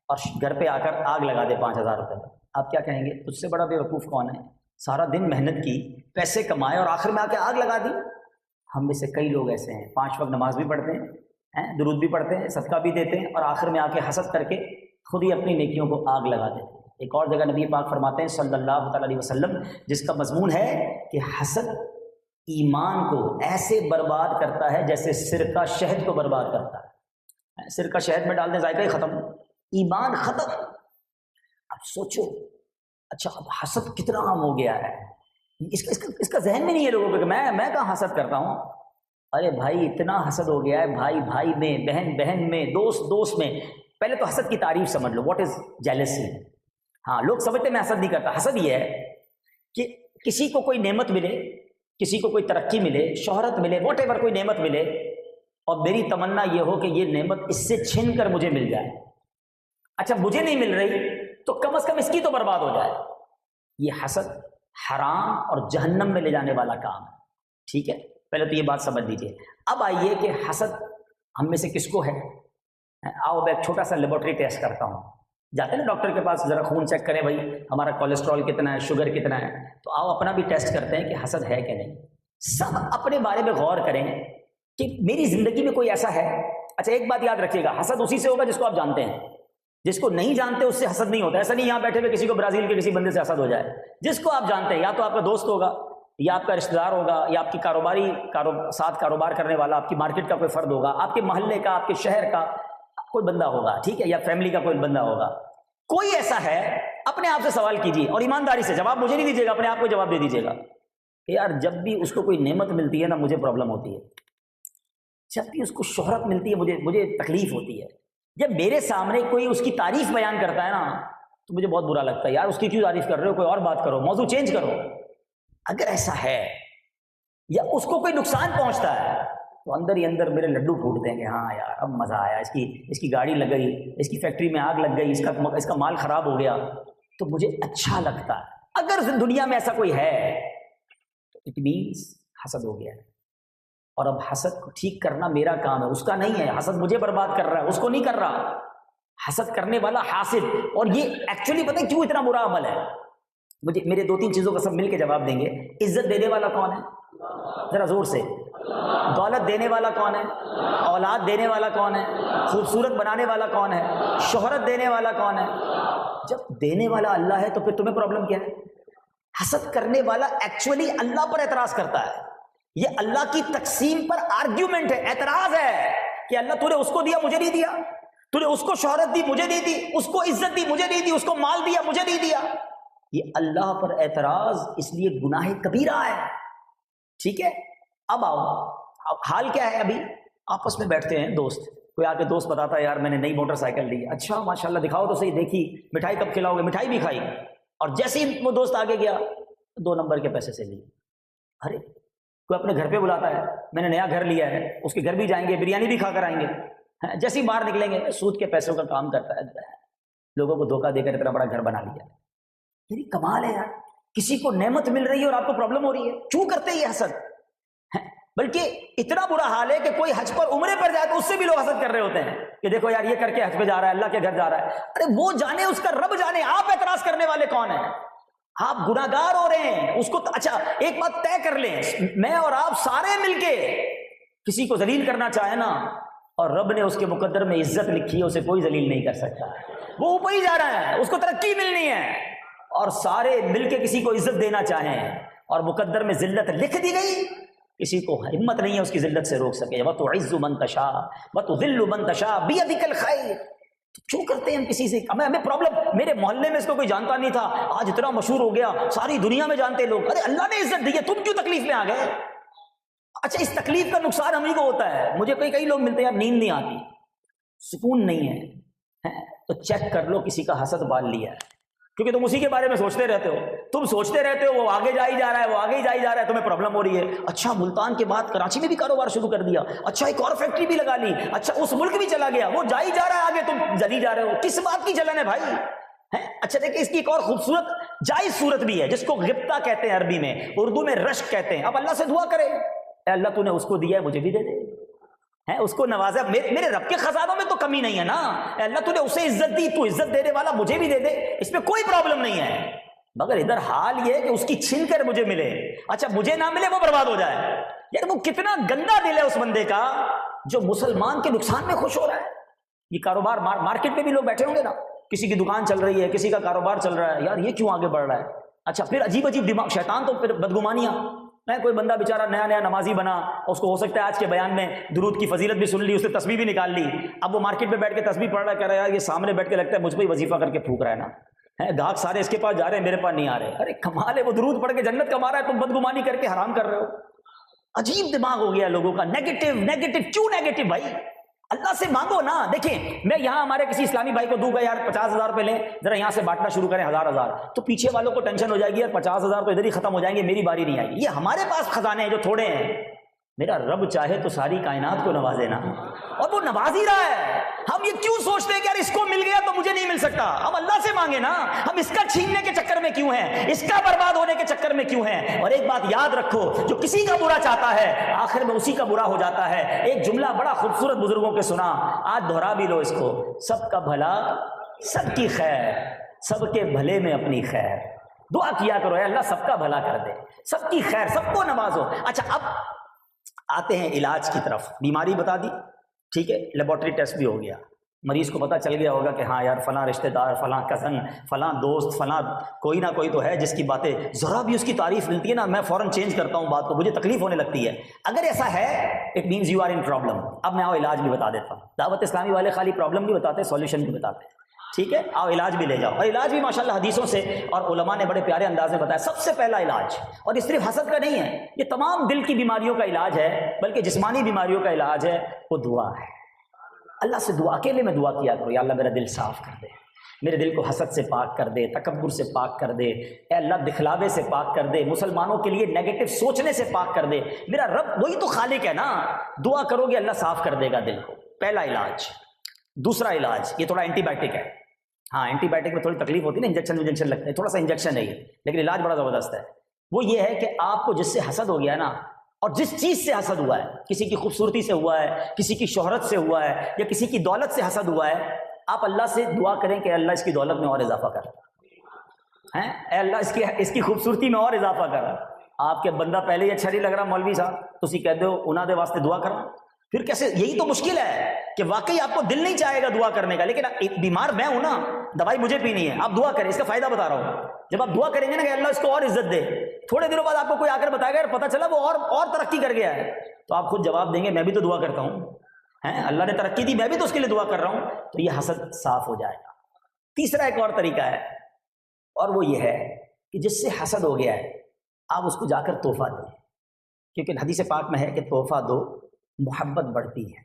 اور گھر پہ آ کر آگ لگا دے 5,000 روپے میں. آپ کیا کہیں گے؟ اس سے بڑا بے وقوف کون ہے؟ سارا دن محنت کی, پیسے کمائے اور آخر میں آ کے آگ لگا دی. ہم میں سے کئی لوگ ایسے ہیں 5 وقت نماز بھی پڑھتے ہیں, درود بھی پڑھتے ہیں, صدقہ بھی دیتے ہیں, اور آخر میں آ کے حسد کر کے خود ہی اپنی نیکیوں کو آگ لگا دیتے ہیں. ایک اور جگہ نبی پاک فرماتے ہیں صلی اللہ تعالی علیہ وسلم, جس کا مضمون ہے کہ حسد ایمان کو ایسے برباد کرتا ہے جیسے سرکہ شہد کو برباد کرتا ہے. سرکہ شہد میں ڈال دیں ذائقہ ہی ختم, ایمان ختم. اب سوچو, اچھا اب حسد کتنا عام ہو گیا ہے, اس کا ذہن میں نہیں ہے لوگوں کو کہ میں کہاں حسد کرتا ہوں. ارے بھائی اتنا حسد ہو گیا ہے, بھائی میں, بہن میں, دوست میں. پہلے تو حسد کی تعریف سمجھ لو, واٹ از جیلسی. ہاں لوگ سمجھتے میں حسد نہیں کرتا. حسد یہ ہے کہ کسی کو کوئی نعمت ملے, کسی کو کوئی ترقی ملے, شہرت ملے, واٹ ایور کوئی نعمت ملے, اور میری تمنا یہ ہو کہ یہ نعمت اس سے چھن کر مجھے مل جائے. اچھا مجھے نہیں مل رہی تو کم از کم اس کی تو برباد ہو جائے. یہ حسد حرام اور جہنم میں لے جانے والا کام ہے. ٹھیک ہے, پہلے تو یہ بات سمجھ لیجیے. اب آئیے کہ حسد ہم میں سے کس کو ہے. آؤ میں ایک چھوٹا سا لیبورٹری ٹیسٹ کرتا ہوں. جاتے ہیں نا ڈاکٹر کے پاس, ذرا خون چیک کریں بھائی ہمارا کولیسٹرول کتنا ہے, شوگر کتنا ہے. تو آؤ اپنا بھی ٹیسٹ کرتے ہیں کہ حسد ہے کہ نہیں. سب اپنے بارے میں غور کریں کہ میری زندگی میں کوئی ایسا ہے. اچھا ایک بات یاد رکھیے گا, حسد اسی سے ہوگا جس کو آپ جانتے ہیں. جس کو نہیں جانتے اس سے حسد نہیں ہوتا. ایسا نہیں یہاں بیٹھے ہوئے کسی کو برازیل کے کسی بندے سے حسد ہو جائے. جس کو آپ جانتے ہیں, یا تو آپ کا دوست ہوگا, یا آپ کا رشتہ دار ہوگا, یا آپ کی ساتھ کاروبار کرنے والا, آپ کی مارکیٹ کا کوئی فرد ہوگا, آپ کے محلے کا, آپ کے شہر کا کوئی بندہ ہوگا, ٹھیک ہے, یا فیملی کا کوئی بندہ ہوگا. کوئی ایسا ہے, اپنے آپ سے سوال کیجیے اور ایمانداری سے جواب مجھے نہیں دیجیے گا, اپنے آپ کو جواب دے دیجیے گا کہ یار جب بھی اس کو کوئی نعمت ملتی ہے نا مجھے پرابلم ہوتی ہے. جب بھی اس کو شہرت ملتی ہے مجھے تکلیف ہوتی ہے. جب میرے سامنے کوئی اس کی تعریف بیان کرتا ہے نا تو مجھے بہت برا لگتا ہے. یار اس کی کیوں تعریف کر رہے ہو, کوئی اور بات کرو, موضوع چینج کرو. اگر ایسا ہے یا اس کو کوئی نقصان پہنچتا ہے تو اندر ہی اندر میرے لڈو پھوٹتے ہیں کہ ہاں یار اب مزہ آیا، اس کی گاڑی لگ گئی، اس کی فیکٹری میں آگ لگ گئی، اس کا مال خراب ہو گیا، تو مجھے اچھا لگتا ہے۔ اگر دنیا میں ایسا کوئی ہے تو اٹ مینس حسد ہو گیا ہے، اور اب حسد کو ٹھیک کرنا میرا کام ہے، اس کا نہیں ہے۔ حسد مجھے برباد کر رہا ہے، اس کو نہیں کر رہا۔ حسد کرنے والا حاسد، اور یہ ایکچولی پتہ ہے کیوں اتنا برا عمل ہے؟ مجھے میرے 2-3 چیزوں کا سب مل کے جواب دیں گے۔ عزت دینے والا کون ہے؟ ذرا زور سے۔ دولت دینے والا کون ہے؟ اولاد دینے والا کون ہے؟ خوبصورت بنانے والا کون ہے؟ شہرت دینے والا کون ہے؟ جب دینے والا اللہ ہے تو پھر تمہیں پرابلم کیا ہے؟ حسد کرنے والا ایکچولی اللہ پر اعتراض کرتا ہے، یہ اللہ کی تقسیم پر آرگیومنٹ ہے، اعتراض ہے کہ اللہ تو نے اس کو دیا مجھے نہیں دیا، تو نے اس کو شہرت دی مجھے نہیں دی، اس کو عزت دی مجھے نہیں دی، اس کو مال دیا مجھے نہیں دیا۔ یہ اللہ پر اعتراض اس لیے گناہ کبیرہ ہے، ٹھیک ہے؟ اب آؤ، اب حال کیا ہے؟ ابھی آپس میں بیٹھتے ہیں دوست، کوئی آ کے دوست بتاتا ہے یار میں نے نئی موٹر سائیکل لی، اچھا ماشاءاللہ دکھاؤ تو صحیح، دیکھی، مٹھائی کب کھلاؤ گے؟ مٹھائی بھی کھائی، اور جیسے ہی وہ دوست آگے گیا 2 نمبر کے پیسے سے لیے۔ ارے کوئی اپنے گھر پہ بلاتا ہے، میں نے نیا گھر لیا ہے، اس کے گھر بھی جائیں گے، بریانی بھی کھا کر آئیں گے، جیسے ہی باہر نکلیں گے سود کے پیسوں کا کام کرتا ہے، لوگوں کو دھوکہ دے کر اتنا بڑا گھر بنا لیا۔ یعنی کمال ہے یار، کسی کو نعمت مل رہی ہے اور آپ کو پرابلم ہو رہی ہے، کیوں کرتے ہیں یہ حسد؟ بلکہ اتنا برا حال ہے کہ کوئی حج پر عمرے پر جائے تو اس سے بھی لوگ حسد کر رہے ہوتے ہیں کہ دیکھو یار یہ کر کے حج پہ جا رہا ہے، اللہ کے گھر جا رہا ہے۔ ارے وہ جانے، اس کا رب جانے، آپ اعتراض کرنے والے کون ہیں؟ آپ گناہگار ہو رہے ہیں اس کو۔ اچھا ایک بات طے کر لیں، میں اور آپ سارے مل کے کسی کو ذلیل کرنا چاہیں نا، اور رب نے اس کے مقدر میں عزت لکھی ہے، اسے کوئی ذلیل نہیں کر سکتا، وہ اوپر ہی جا رہا ہے، اس کو ترقی ملنی ہے، اور سارے مل کے کسی کو عزت دینا چاہیں اور مقدر میں ذلت لکھ دی گئی، کسی کو ہمت نہیں ہے اس کی ذلت سے روک سکے۔ وَتُعِزُّ مَن تَشَاءُ وَتُذِلُّ مَن تَشَاءُ بِيَدِكَ الْخَيْرُ۔ کیوں کرتے ہیں ہم کسی سے؟ ہمیں پرابلم، میرے محلے میں اس کو کوئی جانتا نہیں تھا، آج اتنا مشہور ہو گیا، ساری دنیا میں جانتے لوگ۔ ارے اللہ نے عزت دی ہے، تم کیوں تکلیف میں آ گئے؟ اچھا اس تکلیف کا نقصان ہم ہی کو ہوتا ہے۔ مجھے کئی لوگ ملتے ہیں یار نیند نہیں آتی، سکون نہیں ہے، تو چیک کر لو کسی کا حسد بال لیا ہے، کیونکہ تم اسی کے بارے میں سوچتے رہتے ہو، تم سوچتے رہتے ہو وہ آگے جائی جا رہا ہے، وہ آگے ہی جائی جا رہا ہے، تمہیں پرابلم ہو رہی ہے۔ اچھا ملتان کے بعد کراچی میں بھی کاروبار شروع کر دیا، اچھا ایک اور فیکٹری بھی لگا لی، اچھا اس ملک بھی چلا گیا، وہ جائی جا رہا ہے آگے، تم جلی جا رہے ہو، کس بات کی جلن ہے بھائی؟ اچھا دیکھیں اس کی ایک اور خوبصورت جائز صورت بھی ہے جس کو غبطہ کہتے ہیں عربی میں، اردو میں رشک کہتے ہیں۔ اب اللہ سے دعا کرے، اے اللہ تو نے اس کو دیا ہے مجھے بھی دے دے، اس کو نوازا، میرے رب کے خزانوں میں تو کمی نہیں ہے نا، اے اللہ تو نے اسے عزت دی، تو عزت دینے والا مجھے بھی دے دے، اس میں کوئی پرابلم نہیں ہے۔ مگر ادھر حال یہ ہے کہ اس کی چھین کر مجھے ملے، اچھا مجھے نہ ملے وہ برباد ہو جائے۔ یار وہ کتنا گندا دل ہے اس بندے کا جو مسلمان کے نقصان میں خوش ہو رہا ہے۔ یہ کاروبار مارکیٹ میں بھی لوگ بیٹھے ہوں گے نا، کسی کی دکان چل رہی ہے، کسی کا کاروبار چل رہا ہے، یار یہ کیوں آگے بڑھ رہا ہے؟ اچھا پھر عجیب دماغ، شیطان تو پھر بدگمانیاں، کوئی بندہ بیچارہ نیا نمازی بنا، اس کو ہو سکتا ہے آج کے بیان میں درود کی فضیلت بھی سن لی، اس نے تسبیح بھی نکال لی، اب وہ مارکیٹ میں بیٹھ کے تسبیح پڑھ رہا ہے، کہہ رہا ہے یار یہ سامنے بیٹھ کے لگتا ہے مجھ پہ ہی وظیفہ کر کے پھونک رہا ہے نا، گاہک سارے اس کے پاس جا رہے ہیں میرے پاس نہیں آ رہے۔ ارے کمال ہے، وہ درود پڑھ کے جنت کما رہا ہے، تم بدگمانی کر کے حرام کر رہے ہو۔ عجیب دماغ ہو گیا لوگوں کا، نیگیٹو کیوں نیگیٹو بھائی؟ اللہ سے مانگو نا۔ دیکھیں میں یہاں ہمارے کسی اسلامی بھائی کو دوں گا یار 50,000 روپے لیں، ذرا یہاں سے بانٹنا شروع کریں 1,000 تو پیچھے والوں کو ٹینشن ہو جائے گی، یار 50,000 تو ادھر ہی ختم ہو جائیں گے، میری باری نہیں آئے گی۔ یہ ہمارے پاس خزانے ہیں جو تھوڑے ہیں، میرا رب چاہے تو ساری کائنات کو نوازے نا، اور وہ نواز ہی رہا ہے۔ ہم یہ کیوں سوچتے ہیں کہ یار اس کو مل گیا تو مجھے نہیں مل سکتا؟ ہم اللہ سے مانگے نا، ہم اس کا چھیننے کے چکر میں کیوں ہیں، اس کا برباد ہونے کے چکر میں کیوں ہیں؟ اور ایک بات یاد رکھو، جو کسی کا برا چاہتا ہے آخر میں اسی کا برا ہو جاتا ہے۔ ایک جملہ بڑا خوبصورت بزرگوں کے سنا، آج دہرا بھی لو اس کو، سب کا بھلا سب کی خیر، سب کے بھلے میں اپنی خیر۔ دعا کیا کرو اے اللہ سب کا بھلا کر دے، سب کی خیر، سب کو نوازو۔ اچھا اب آتے ہیں علاج کی طرف۔ بیماری بتا دی، ٹھیک ہے، لیبارٹری ٹیسٹ بھی ہو گیا، مریض کو پتہ چل گیا ہوگا کہ ہاں یار فلاں رشتہ دار، فلاں کزن، فلاں دوست، فلاں کوئی نہ کوئی تو ہے جس کی باتیں ذرا بھی اس کی تعریف ملتی ہے نا میں فوراً چینج کرتا ہوں بات کو، مجھے تکلیف ہونے لگتی ہے۔ اگر ایسا ہے it means you are in problem. اب میں آؤ علاج بھی بتا دیتا ہوں۔ دعوت اسلامی والے خالی پرابلم نہیں بتاتے، سولوشن بھی بتاتے ہیں، ٹھیک ہے؟ آؤ علاج بھی لے جاؤ، اور علاج بھی ماشاءاللہ حدیثوں سے اور علماء نے بڑے پیارے انداز میں بتایا۔ سب سے پہلا علاج، اور یہ صرف حسد کا نہیں ہے، یہ تمام دل کی بیماریوں کا علاج ہے، بلکہ جسمانی بیماریوں کا علاج ہے، وہ دعا ہے۔ اللہ سے دعا، اکیلے میں دعا کیا کرو، یا اللہ میرا دل صاف کر دے، میرے دل کو حسد سے پاک کر دے، تکبر سے پاک کر دے، اے اللہ دکھلاوے سے پاک کر دے، مسلمانوں کے لیے نیگیٹو سوچنے سے پاک کر دے۔ میرا رب وہی تو خالق ہے نا، دعا کرو گے اللہ صاف کر دے گا دل کو، پہلا علاج۔ دوسرا علاج، یہ تھوڑا اینٹی بائیوٹک ہے، ہاں اینٹی بائیوٹک میں تھوڑی تکلیف ہوتی ہے نا، انجیکشن لگتا ہے، تھوڑا سا انجیکشن ہے یہ، لیکن علاج بڑا زبردست ہے۔ وہ یہ ہے کہ آپ کو جس سے حسد ہو گیا ہے نا، اور جس چیز سے حسد ہوا ہے، کسی کی خوبصورتی سے ہوا ہے، کسی کی شہرت سے ہوا ہے، یا کسی کی دولت سے حسد ہوا ہے، آپ اللہ سے دعا کریں کہ اللہ اس کی دولت میں اور اضافہ کر، ہیں اے اللہ اس کی خوبصورتی میں اور اضافہ کر۔ آپ کے بندہ پہلے ہی اچھا نہیں لگ رہا مولوی صاحب، تسی کہہ دو انہاں دے واسطے دعا کرو، پھر کیسے؟ یہی تو مشکل ہے کہ واقعی آپ کو دل نہیں چاہے گا دعا کرنے کا، لیکن بیمار میں ہوں نا، دوائی مجھے پینی ہے، آپ دعا کریں، اس کا فائدہ بتا رہا ہوں۔ جب آپ دعا کریں گے نا کہ اللہ اس کو اور عزت دے، تھوڑے دنوں بعد آپ کو کوئی آ کر بتائے گا پتہ چلا وہ اور ترقی کر گیا ہے، تو آپ خود جواب دیں گے میں بھی تو دعا کرتا ہوں، ہیں اللہ نے ترقی دی، میں بھی تو اس کے لیے دعا کر رہا ہوں، تو یہ حسد صاف ہو جائے گا۔ تیسرا ایک اور طریقہ ہے، اور وہ یہ ہے کہ جس سے حسد ہو گیا ہے آپ اس کو جا کر تحفہ دیں، کیونکہ حدیث پاک میں ہے کہ تحفہ دو محبت بڑھتی ہے۔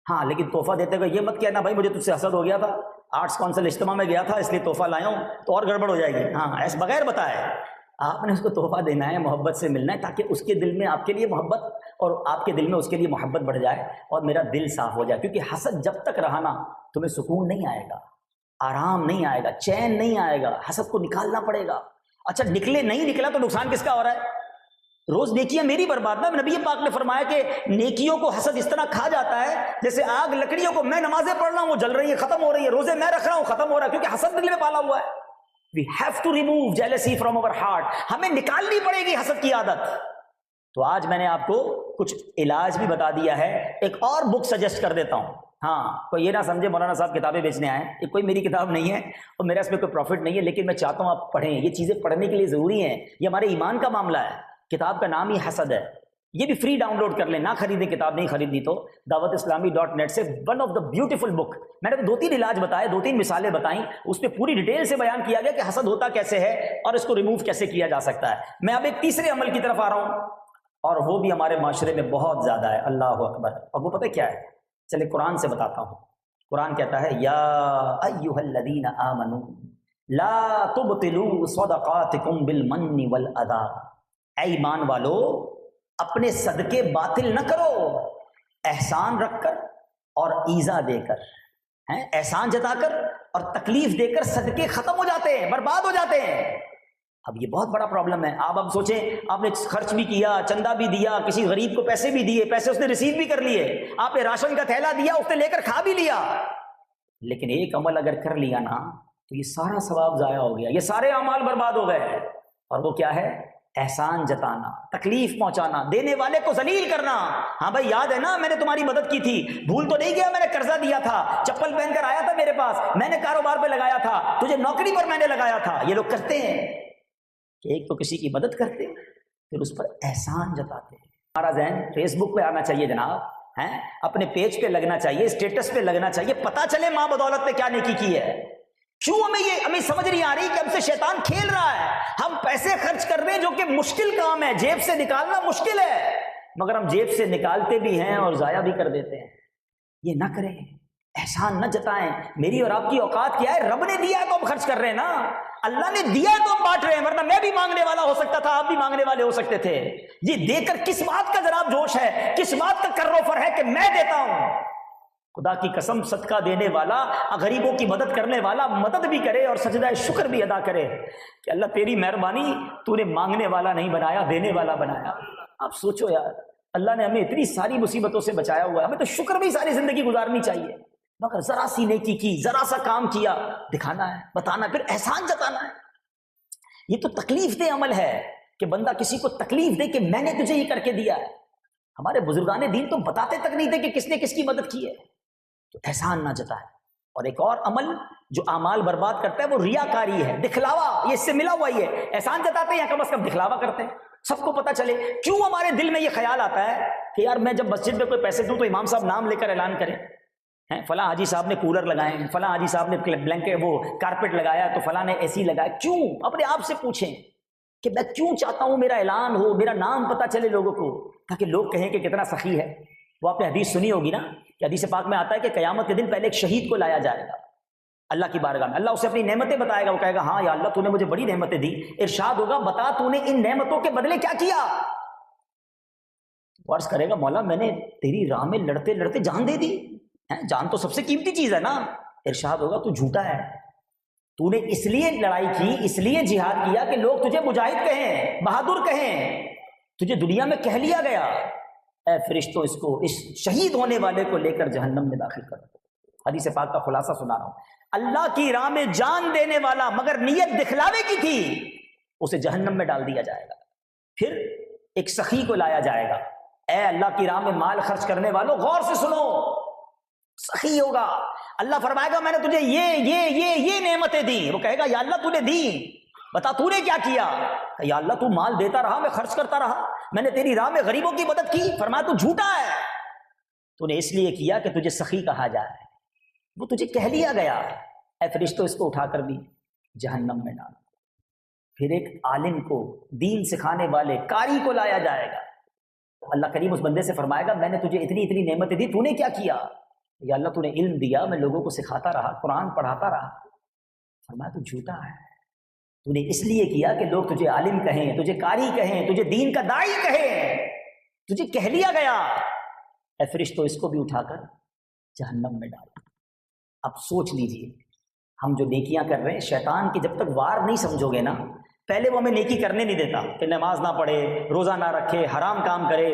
ہاں لیکن تحفہ دیتے ہوئے یہ مت کہنا بھائی مجھے تجھ سے حسد ہو گیا تھا، آرٹس کونسل اجتماع میں گیا تھا اس لیے تحفہ لایا ہوں، تو اور گڑبڑ ہو جائے گی۔ ہاں ایسے بغیر بتائے آپ نے اس کو تحفہ دینا ہے، محبت سے ملنا ہے، تاکہ اس کے دل میں آپ کے لیے محبت اور آپ کے دل میں اس کے لیے محبت بڑھ جائے اور میرا دل صاف ہو جائے۔ کیونکہ حسد جب تک رہا نا تمہیں سکون نہیں آئے گا، آرام نہیں آئے گا، چین نہیں آئے گا، حسد کو نکالنا پڑے گا۔ اچھا نکلے نہیں نکلا تو نقصان کس کا ہو رہا ہے؟ روز نیکیاں میری برباد نہ، نبی پاک نے فرمایا کہ نیکیوں کو حسد اس طرح کھا جاتا ہے جیسے آگ لکڑیوں کو، میں نمازیں پڑھ رہا ہوں وہ جل رہی ہے ختم ہو رہی ہے، روزے میں رکھ رہا ہوں ختم ہو رہا ہے، کیونکہ حسد دل میں پالا ہوا ہے۔ We have to remove jealousy from our heart، ہمیں نکالنی پڑے گی حسد کی عادت۔ تو آج میں نے آپ کو کچھ علاج بھی بتا دیا ہے، ایک اور بک سجیسٹ کر دیتا ہوں۔ ہاں کوئی یہ نہ سمجھے مولانا صاحب کتابیں بیچنے آئے، یہ کوئی میری کتاب نہیں ہے اور میرا اس میں کوئی پروفٹ نہیں ہے، لیکن میں چاہتا ہوں آپ پڑھیں، یہ چیزیں پڑھنے کے لیے ضروری ہیں، یہ ہمارے ایمان کا معاملہ ہے۔ کتاب کا نام ہی حسد ہے، یہ بھی فری ڈاؤن لوڈ کر لیں، نہ خریدیں، کتاب نہیں خریدنی تو dawatIslami.net سے ون آف دا بیوٹیفل بک۔ میں نے 2-3 علاج بتائے، 2-3 مثالیں بتائیں، اس پہ پوری ڈیٹیل سے بیان کیا گیا کہ حسد ہوتا کیسے ہے اور اس کو ریموو کیسے کیا جا سکتا ہے۔ میں اب ایک تیسرے عمل کی طرف آ رہا ہوں، اور وہ بھی ہمارے معاشرے میں بہت زیادہ ہے، اللہ اکبر، اور وہ پتہ کیا ہے؟ چلے قرآن سے بتاتا ہوں۔ قرآن کہتا ہے یا ایھا الذین آمنوا لا تبطلوا صدقاتکم بالمن والاذی، اے ایمان والو اپنے صدقے باطل نہ کرو احسان رکھ کر اور ایذا دے کر، ہیں احسان جتا کر اور تکلیف دے کر صدقے ختم ہو جاتے ہیں، برباد ہو جاتے ہیں۔ اب یہ بہت بڑا پرابلم ہے۔ آپ اب سوچیں، آپ نے خرچ بھی کیا، چندہ بھی دیا، کسی غریب کو پیسے بھی دیے، پیسے اس نے ریسیو بھی کر لیے، آپ نے راشن کا تھیلا دیا، اس نے لے کر کھا بھی لیا، لیکن ایک عمل اگر کر لیا نا تو یہ سارا ثواب ضائع ہو گیا، یہ سارے اعمال برباد ہو گئے۔ اور وہ کیا ہے؟ احسان جتانا، تکلیف پہنچانا، دینے والے کو ذلیل کرنا۔ ہاں بھائی یاد ہے نا میں نے تمہاری مدد کی تھی، بھول تو نہیں گیا، میں نے قرضہ دیا تھا، چپل پہن کر آیا تھا میرے پاس، میں نے کاروبار پہ لگایا تھا، تجھے نوکری پر میں نے لگایا تھا۔ یہ لوگ کرتے ہیں کہ ایک تو کسی کی مدد کرتے پھر اس پر احسان جتاتے ہیں۔ ہمارا ذہن فیس بک پہ آنا چاہیے جناب، ہیں اپنے پیج پہ لگنا چاہیے، اسٹیٹس پہ لگنا چاہیے، پتہ چلے ماں بدولت پہ کیا نیکی کی ہے۔ کیوں ہمیں سمجھ نہیں آ رہی کہ ہم سے شیطان کھیل رہا ہے، ہم پیسے خرچ کر رہے ہیں جو کہ مشکل کام ہے، جیب سے نکالنا مشکل ہے، مگر ہم جیب سے نکالتے بھی ہیں اور ضائع بھی کر دیتے ہیں۔ یہ نہ کریں، احسان نہ جتائیں۔ میری اور آپ کی اوقات کیا ہے؟ رب نے دیا ہے تو ہم خرچ کر رہے ہیں نا، اللہ نے دیا ہے تو ہم بانٹ رہے ہیں، ورنہ میں بھی مانگنے والا ہو سکتا تھا، آپ بھی مانگنے والے ہو سکتے تھے۔ یہ دے کر کس بات کا جناب جوش ہے، کس بات کا کر و فر ہے کہ میں دیتا ہوں؟ خدا کی قسم صدقہ دینے والا، غریبوں کی مدد کرنے والا مدد بھی کرے اور سجدہ شکر بھی ادا کرے کہ اللہ تیری مہربانی، تو نے مانگنے والا نہیں بنایا، دینے والا بنایا۔ آپ سوچو یار، اللہ نے ہمیں اتنی ساری مصیبتوں سے بچایا ہوا ہے، ہمیں تو شکر بھی ساری زندگی گزارنی چاہیے، مگر ذرا سی نیکی کی، ذرا سا کام کیا، دکھانا ہے، بتانا، پھر احسان جتانا ہے۔ یہ تو تکلیف دہ عمل ہے کہ بندہ کسی کو تکلیف دے کہ میں نے تجھے یہ کر کے دیا ہے۔ ہمارے بزرگان دین تو بتاتے تک نہیں تھے کہ کس نے کس کی مدد کی ہے، تو احسان نہ جتائے۔ اور ایک اور عمل جو اعمال برباد کرتا ہے وہ ریاکاری ہے، دکھلاوا، یہ اس سے ملا ہوا ہی ہے۔ احسان جتاتے ہیں یا کم از کم دکھلاوا کرتے ہیں، سب کو پتہ چلے۔ کیوں ہمارے دل میں یہ خیال آتا ہے کہ یار میں جب مسجد میں کوئی پیسے دوں تو امام صاحب نام لے کر اعلان کریں، ہیں فلاں حاجی صاحب نے کولر لگائے، فلاں حاجی صاحب نے بلینکٹ وہ کارپیٹ لگایا، تو فلاں نے اے سی لگایا۔ کیوں؟ اپنے آپ سے پوچھیں کہ میں کیوں چاہتا ہوں میرا اعلان ہو، میرا نام پتہ چلے لوگوں کو، تاکہ لوگ کہیں کہ کتنا سخی ہے۔ وہ آپ نے حدیث سنی ہوگی نا کہ حدیث پاک میں آتا ہے کہ قیامت کے دن پہلے ایک شہید کو لایا جائے گا، اللہ کی بارگاہ میں اللہ اسے اپنی نعمتیں بتائے گا، وہ کہے گا ہاں یا اللہ تو نے مجھے بڑی نعمتیں دی. ارشاد ہوگا بتا تو نے ان نعمتوں کے بدلے کیا کیا؟ عرض کرے گا مولا میں نے تیری راہ میں لڑتے لڑتے جان دے دی. جان تو سب سے قیمتی چیز ہے نا. ارشاد ہوگا تو جھوٹا ہے، تو نے اس لیے لڑائی کی، اس لیے جہاد کیا کہ لوگ تجھے مجاہد کہیں، بہادر کہیں، تجھے دنیا میں کہہ لیا گیا. اے فرشتوں اس شہید ہونے والے کو لے کر جہنم میں داخل کر دو. حدیث پاک کا خلاصہ سنا رہا ہوں. اللہ کی راہ میں جان دینے والا مگر نیت دکھلاوے کی تھی، اسے جہنم میں ڈال دیا جائے گا. پھر ایک سخی کو لایا جائے گا. اے اللہ کی راہ میں مال خرچ کرنے والوں غور سے سنو، سخی ہوگا. اللہ فرمائے گا میں نے تجھے یہ نعمتیں دی. وہ کہے گا یا اللہ تو نے دی، بتا تو نے کیا کیا؟ یا اللہ تو مال دیتا رہا، میں خرچ کرتا رہا، میں نے تیری راہ میں غریبوں کی مدد کی. فرمایا تو جھوٹا ہے، تو نے اس لیے کیا کہ تجھے سخی کہا جائے، وہ تجھے کہہ لیا گیا. اے فرشتوں اس کو اٹھا کر بھی جہنم میں ڈال. پھر ایک عالم کو، دین سکھانے والے قاری کو لایا جائے گا. اللہ کریم اس بندے سے فرمائے گا میں نے تجھے اتنی نعمتیں دی، تو نے کیا کیا؟ یا اللہ تو نے علم دیا، میں لوگوں کو سکھاتا رہا، قرآن پڑھاتا رہا. فرمایا تو جھوٹا ہے، تو نے اس لیے کیا کہ لوگ تجھے عالم کہیں، تجھے قاری کہیں، تجھے دین کا داعی کہیں، تجھے کہہ لیا گیا. اے فرشتوں اس کو بھی اٹھا کر جہنم میں ڈال. اب سوچ لیجئے ہم جو نیکیاں کر رہے ہیں، شیطان کی جب تک وار نہیں سمجھو گے نا، پہلے وہ ہمیں نیکی کرنے نہیں دیتا کہ نماز نہ پڑھے، روزہ نہ رکھے، حرام کام کرے،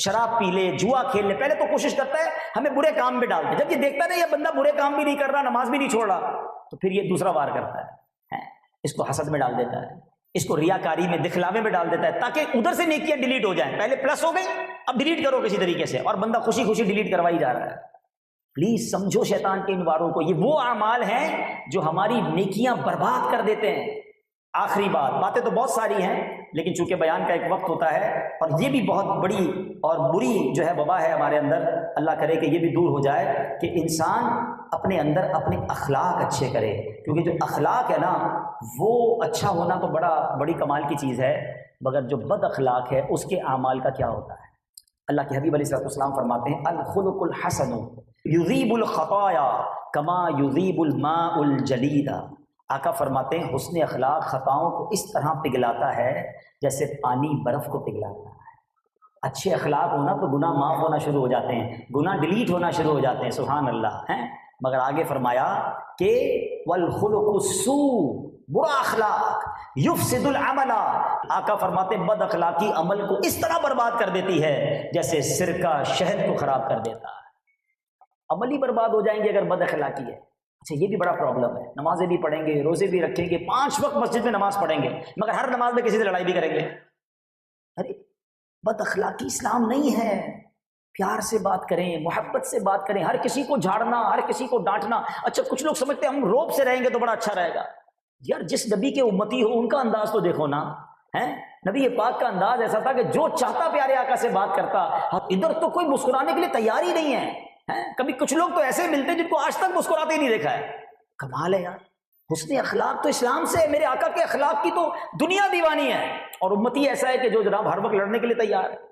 شراب پی لے، جوا کھیل لے. پہلے تو کوشش کرتا ہے ہمیں برے کام میں ڈال دے. جب یہ دیکھتا ہے یہ بندہ برے کام بھی نہیں کر رہا، نماز بھی نہیں چھوڑ رہا، تو پھر یہ دوسرا وار کرتا ہے، اس کو حسد میں ڈال دیتا ہے، اس کو ریاکاری میں، دکھلاوے میں ڈال دیتا ہے، تاکہ ادھر سے نیکیاں ڈیلیٹ ہو جائیں. پہلے پلس ہو گئی، اب ڈیلیٹ کرو کسی طریقے سے، اور بندہ خوشی خوشی ڈیلیٹ کروائی جا رہا ہے. پلیز سمجھو شیطان کے ان واروں کو. یہ وہ اعمال ہیں جو ہماری نیکیاں برباد کر دیتے ہیں. آخری باتیں تو بہت ساری ہیں، لیکن چونکہ بیان کا ایک وقت ہوتا ہے، اور یہ بھی بہت بڑی اور بری جو ہے وبا ہے ہمارے اندر. اللہ کرے کہ یہ بھی دور ہو جائے کہ انسان اپنے اندر اپنے اخلاق اچھے کرے، کیونکہ جو اخلاق ہے نا وہ اچھا ہونا تو بڑی کمال کی چیز ہے، مگر جو بد اخلاق ہے اس کے اعمال کا کیا ہوتا ہے. اللہ کے حبیب علیہ الصلوۃ والسلام فرماتے ہیں الخلق الحسن یذیب الخطایا کما یذیب الماء الجلید. آقا فرماتے ہیں حسن اخلاق خطاؤں کو اس طرح پگھلاتا ہے جیسے پانی برف کو پگھلاتا ہے. اچھے اخلاق ہونا تو گناہ معاف ہونا شروع ہو جاتے ہیں، گناہ ڈیلیٹ ہونا شروع ہو جاتے ہیں. سبحان اللہ ہیں. مگر آگے فرمایا کہ والخلق السوء، برا اخلاق یفسد العمل. آقا فرماتے بد اخلاقی عمل کو اس طرح برباد کر دیتی ہے جیسے سرکہ شہد کو خراب کر دیتا ہے. عمل ہی برباد ہو جائیں گے اگر بد اخلاقی ہے. اچھا یہ بھی بڑا پرابلم ہے. نمازیں بھی پڑھیں گے، روزے بھی رکھیں گے، 5 وقت مسجد میں نماز پڑھیں گے، مگر ہر نماز میں کسی سے لڑائی بھی کریں گے. ارے بد اخلاقی اسلام نہیں ہے. پیار سے بات کریں، محبت سے بات کریں، ہر کسی کو جھاڑنا، ہر کسی کو ڈانٹنا. اچھا کچھ لوگ سمجھتے ہیں ہم روب سے رہیں گے تو بڑا اچھا رہے گا. یار جس نبی کے امتی ہو ان کا انداز تو دیکھو نا. نبی پاک کا انداز ایسا تھا کہ جو چاہتا پیارے آقا سے بات کرتا. ادھر تو کوئی مسکرانے کے لیے تیار ہی نہیں ہے. کبھی کچھ لوگ تو ایسے ملتے جن کو آج تک مسکراتے ہی نہیں دیکھا ہے. کمال ہے یار. حسن اخلاق تو اسلام سے ہے. میرے آقا کے اخلاق کی تو دنیا دیوانی ہے، اور امتی ایسا ہے کہ جو جناب ہر وقت لڑنے کے لیے تیار ہے.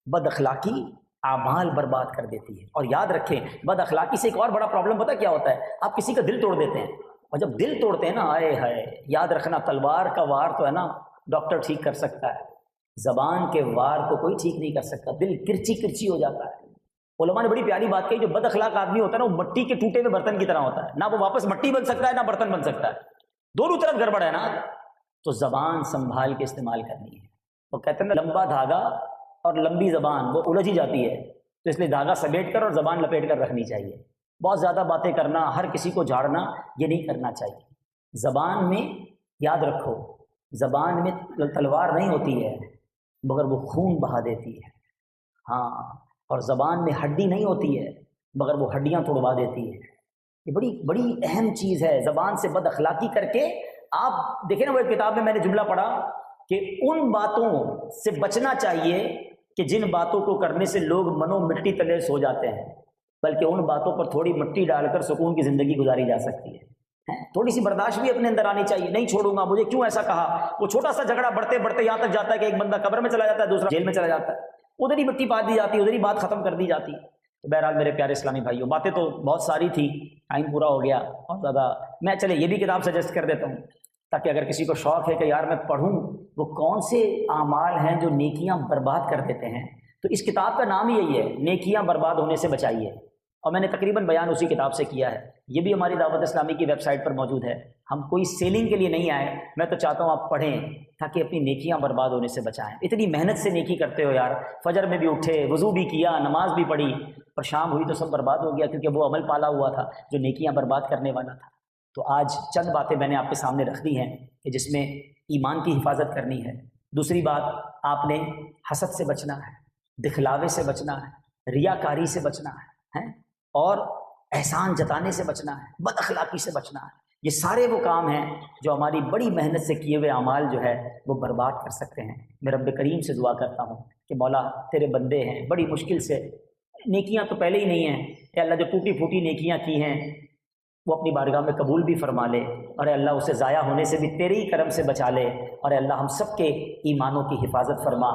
بد اخلاقی اعمال برباد کر دیتی ہے. اور یاد رکھیں بد اخلاقی سے ایک اور بڑا پرابلم پتہ کیا ہوتا ہے؟ آپ کسی کا دل توڑ دیتے ہیں، اور جب دل توڑتے ہیں نا آئے ہائے، یاد رکھنا تلوار کا وار تو ہے نا ڈاکٹر ٹھیک کر سکتا ہے، زبان کے وار کو کوئی ٹھیک نہیں کر سکتا. دل کرچی کرچی ہو جاتا ہے. علماء نے بڑی پیاری بات کہی، جو بد اخلاق آدمی ہوتا ہے نا وہ مٹی کے ٹوٹے ہوئے برتن کی طرح ہوتا ہے. نہ وہ واپس مٹی بن سکتا ہے نہ برتن بن سکتا ہے، دونوں طرف گڑبڑ ہے نا. تو زبان سنبھال کے استعمال کرنی ہے. وہ کہتے ہیں لمبا دھاگا اور لمبی زبان وہ الجھ ہی جاتی ہے، تو اس لیے دھاگا سمیٹ کر اور زبان لپیٹ کر رکھنی چاہیے. بہت زیادہ باتیں کرنا، ہر کسی کو جھاڑنا، یہ نہیں کرنا چاہیے. زبان میں یاد رکھو، زبان میں تلوار نہیں ہوتی ہے مگر وہ خون بہا دیتی ہے. ہاں، اور زبان میں ہڈی نہیں ہوتی ہے مگر وہ ہڈیاں توڑوا دیتی ہے. یہ بڑی بڑی اہم چیز ہے. زبان سے بد اخلاقی کر کے آپ دیکھیں نا، وہ ایک کتاب میں نے جملہ پڑھا کہ ان باتوں سے بچنا چاہیے کہ جن باتوں کو کرنے سے لوگ منو مٹی تلے سو جاتے ہیں، بلکہ ان باتوں پر تھوڑی مٹی ڈال کر سکون کی زندگی گزاری جا سکتی ہے. تھوڑی سی برداشت بھی اپنے اندر آنی چاہیے. نہیں چھوڑوں گا، مجھے کیوں ایسا کہا. وہ چھوٹا سا جھگڑا بڑھتے بڑھتے یہاں تک جاتا ہے کہ ایک بندہ قبر میں چلا جاتا ہے، دوسرا جیل میں چلا جاتا ہے. ادھر ہی مٹی پا دی جاتی ہے، ادھر ہی بات ختم کر دی جاتی ہے. تو بہرحال میرے پیارے اسلامی بھائیوں، باتیں تو بہت ساری تھی، ٹائم پورا ہو گیا اور زیادہ. میں چلے یہ بھی کتاب سجیسٹ کر دیتا ہوں تاکہ اگر کسی کو شوق ہے کہ یار میں پڑھوں وہ کون سے اعمال ہیں جو نیکیاں برباد کر دیتے ہیں، تو اس کتاب کا نام ہی یہی ہے، نیکیاں برباد ہونے سے بچائیے. اور میں نے تقریباً بیان اسی کتاب سے کیا ہے. یہ بھی ہماری دعوت اسلامی کی ویب سائٹ پر موجود ہے. ہم کوئی سیلنگ کے لیے نہیں آئے، میں تو چاہتا ہوں آپ پڑھیں تاکہ اپنی نیکیاں برباد ہونے سے بچائیں. اتنی محنت سے نیکی کرتے ہو یار، فجر میں بھی اٹھے، وضو بھی کیا، نماز بھی پڑھی، اور شام ہوئی تو سب برباد ہو گیا کیونکہ وہ عمل پالا ہوا تھا جو نیکیاں برباد کرنے والا تھا. تو آج چند باتیں میں نے آپ کے سامنے رکھ دی ہیں کہ جس میں ایمان کی حفاظت کرنی ہے. دوسری بات، آپ نے حسد سے بچنا ہے، دکھلاوے سے بچنا ہے، ریاکاری سے بچنا ہے، اور احسان جتانے سے بچنا ہے، بد اخلاقی سے بچنا ہے. یہ سارے وہ کام ہیں جو ہماری بڑی محنت سے کیے ہوئے اعمال جو ہے وہ برباد کر سکتے ہیں. میں رب کریم سے دعا کرتا ہوں کہ مولا تیرے بندے ہیں، بڑی مشکل سے، نیکیاں تو پہلے ہی نہیں ہیں، اے اللہ جو ٹوٹی پھوٹی نیکیاں کی ہیں وہ اپنی بارگاہ میں قبول بھی فرما لے، اور اے اللہ اسے ضائع ہونے سے بھی تیرے ہی کرم سے بچا لے، اور اے اللہ ہم سب کے ایمانوں کی حفاظت فرما.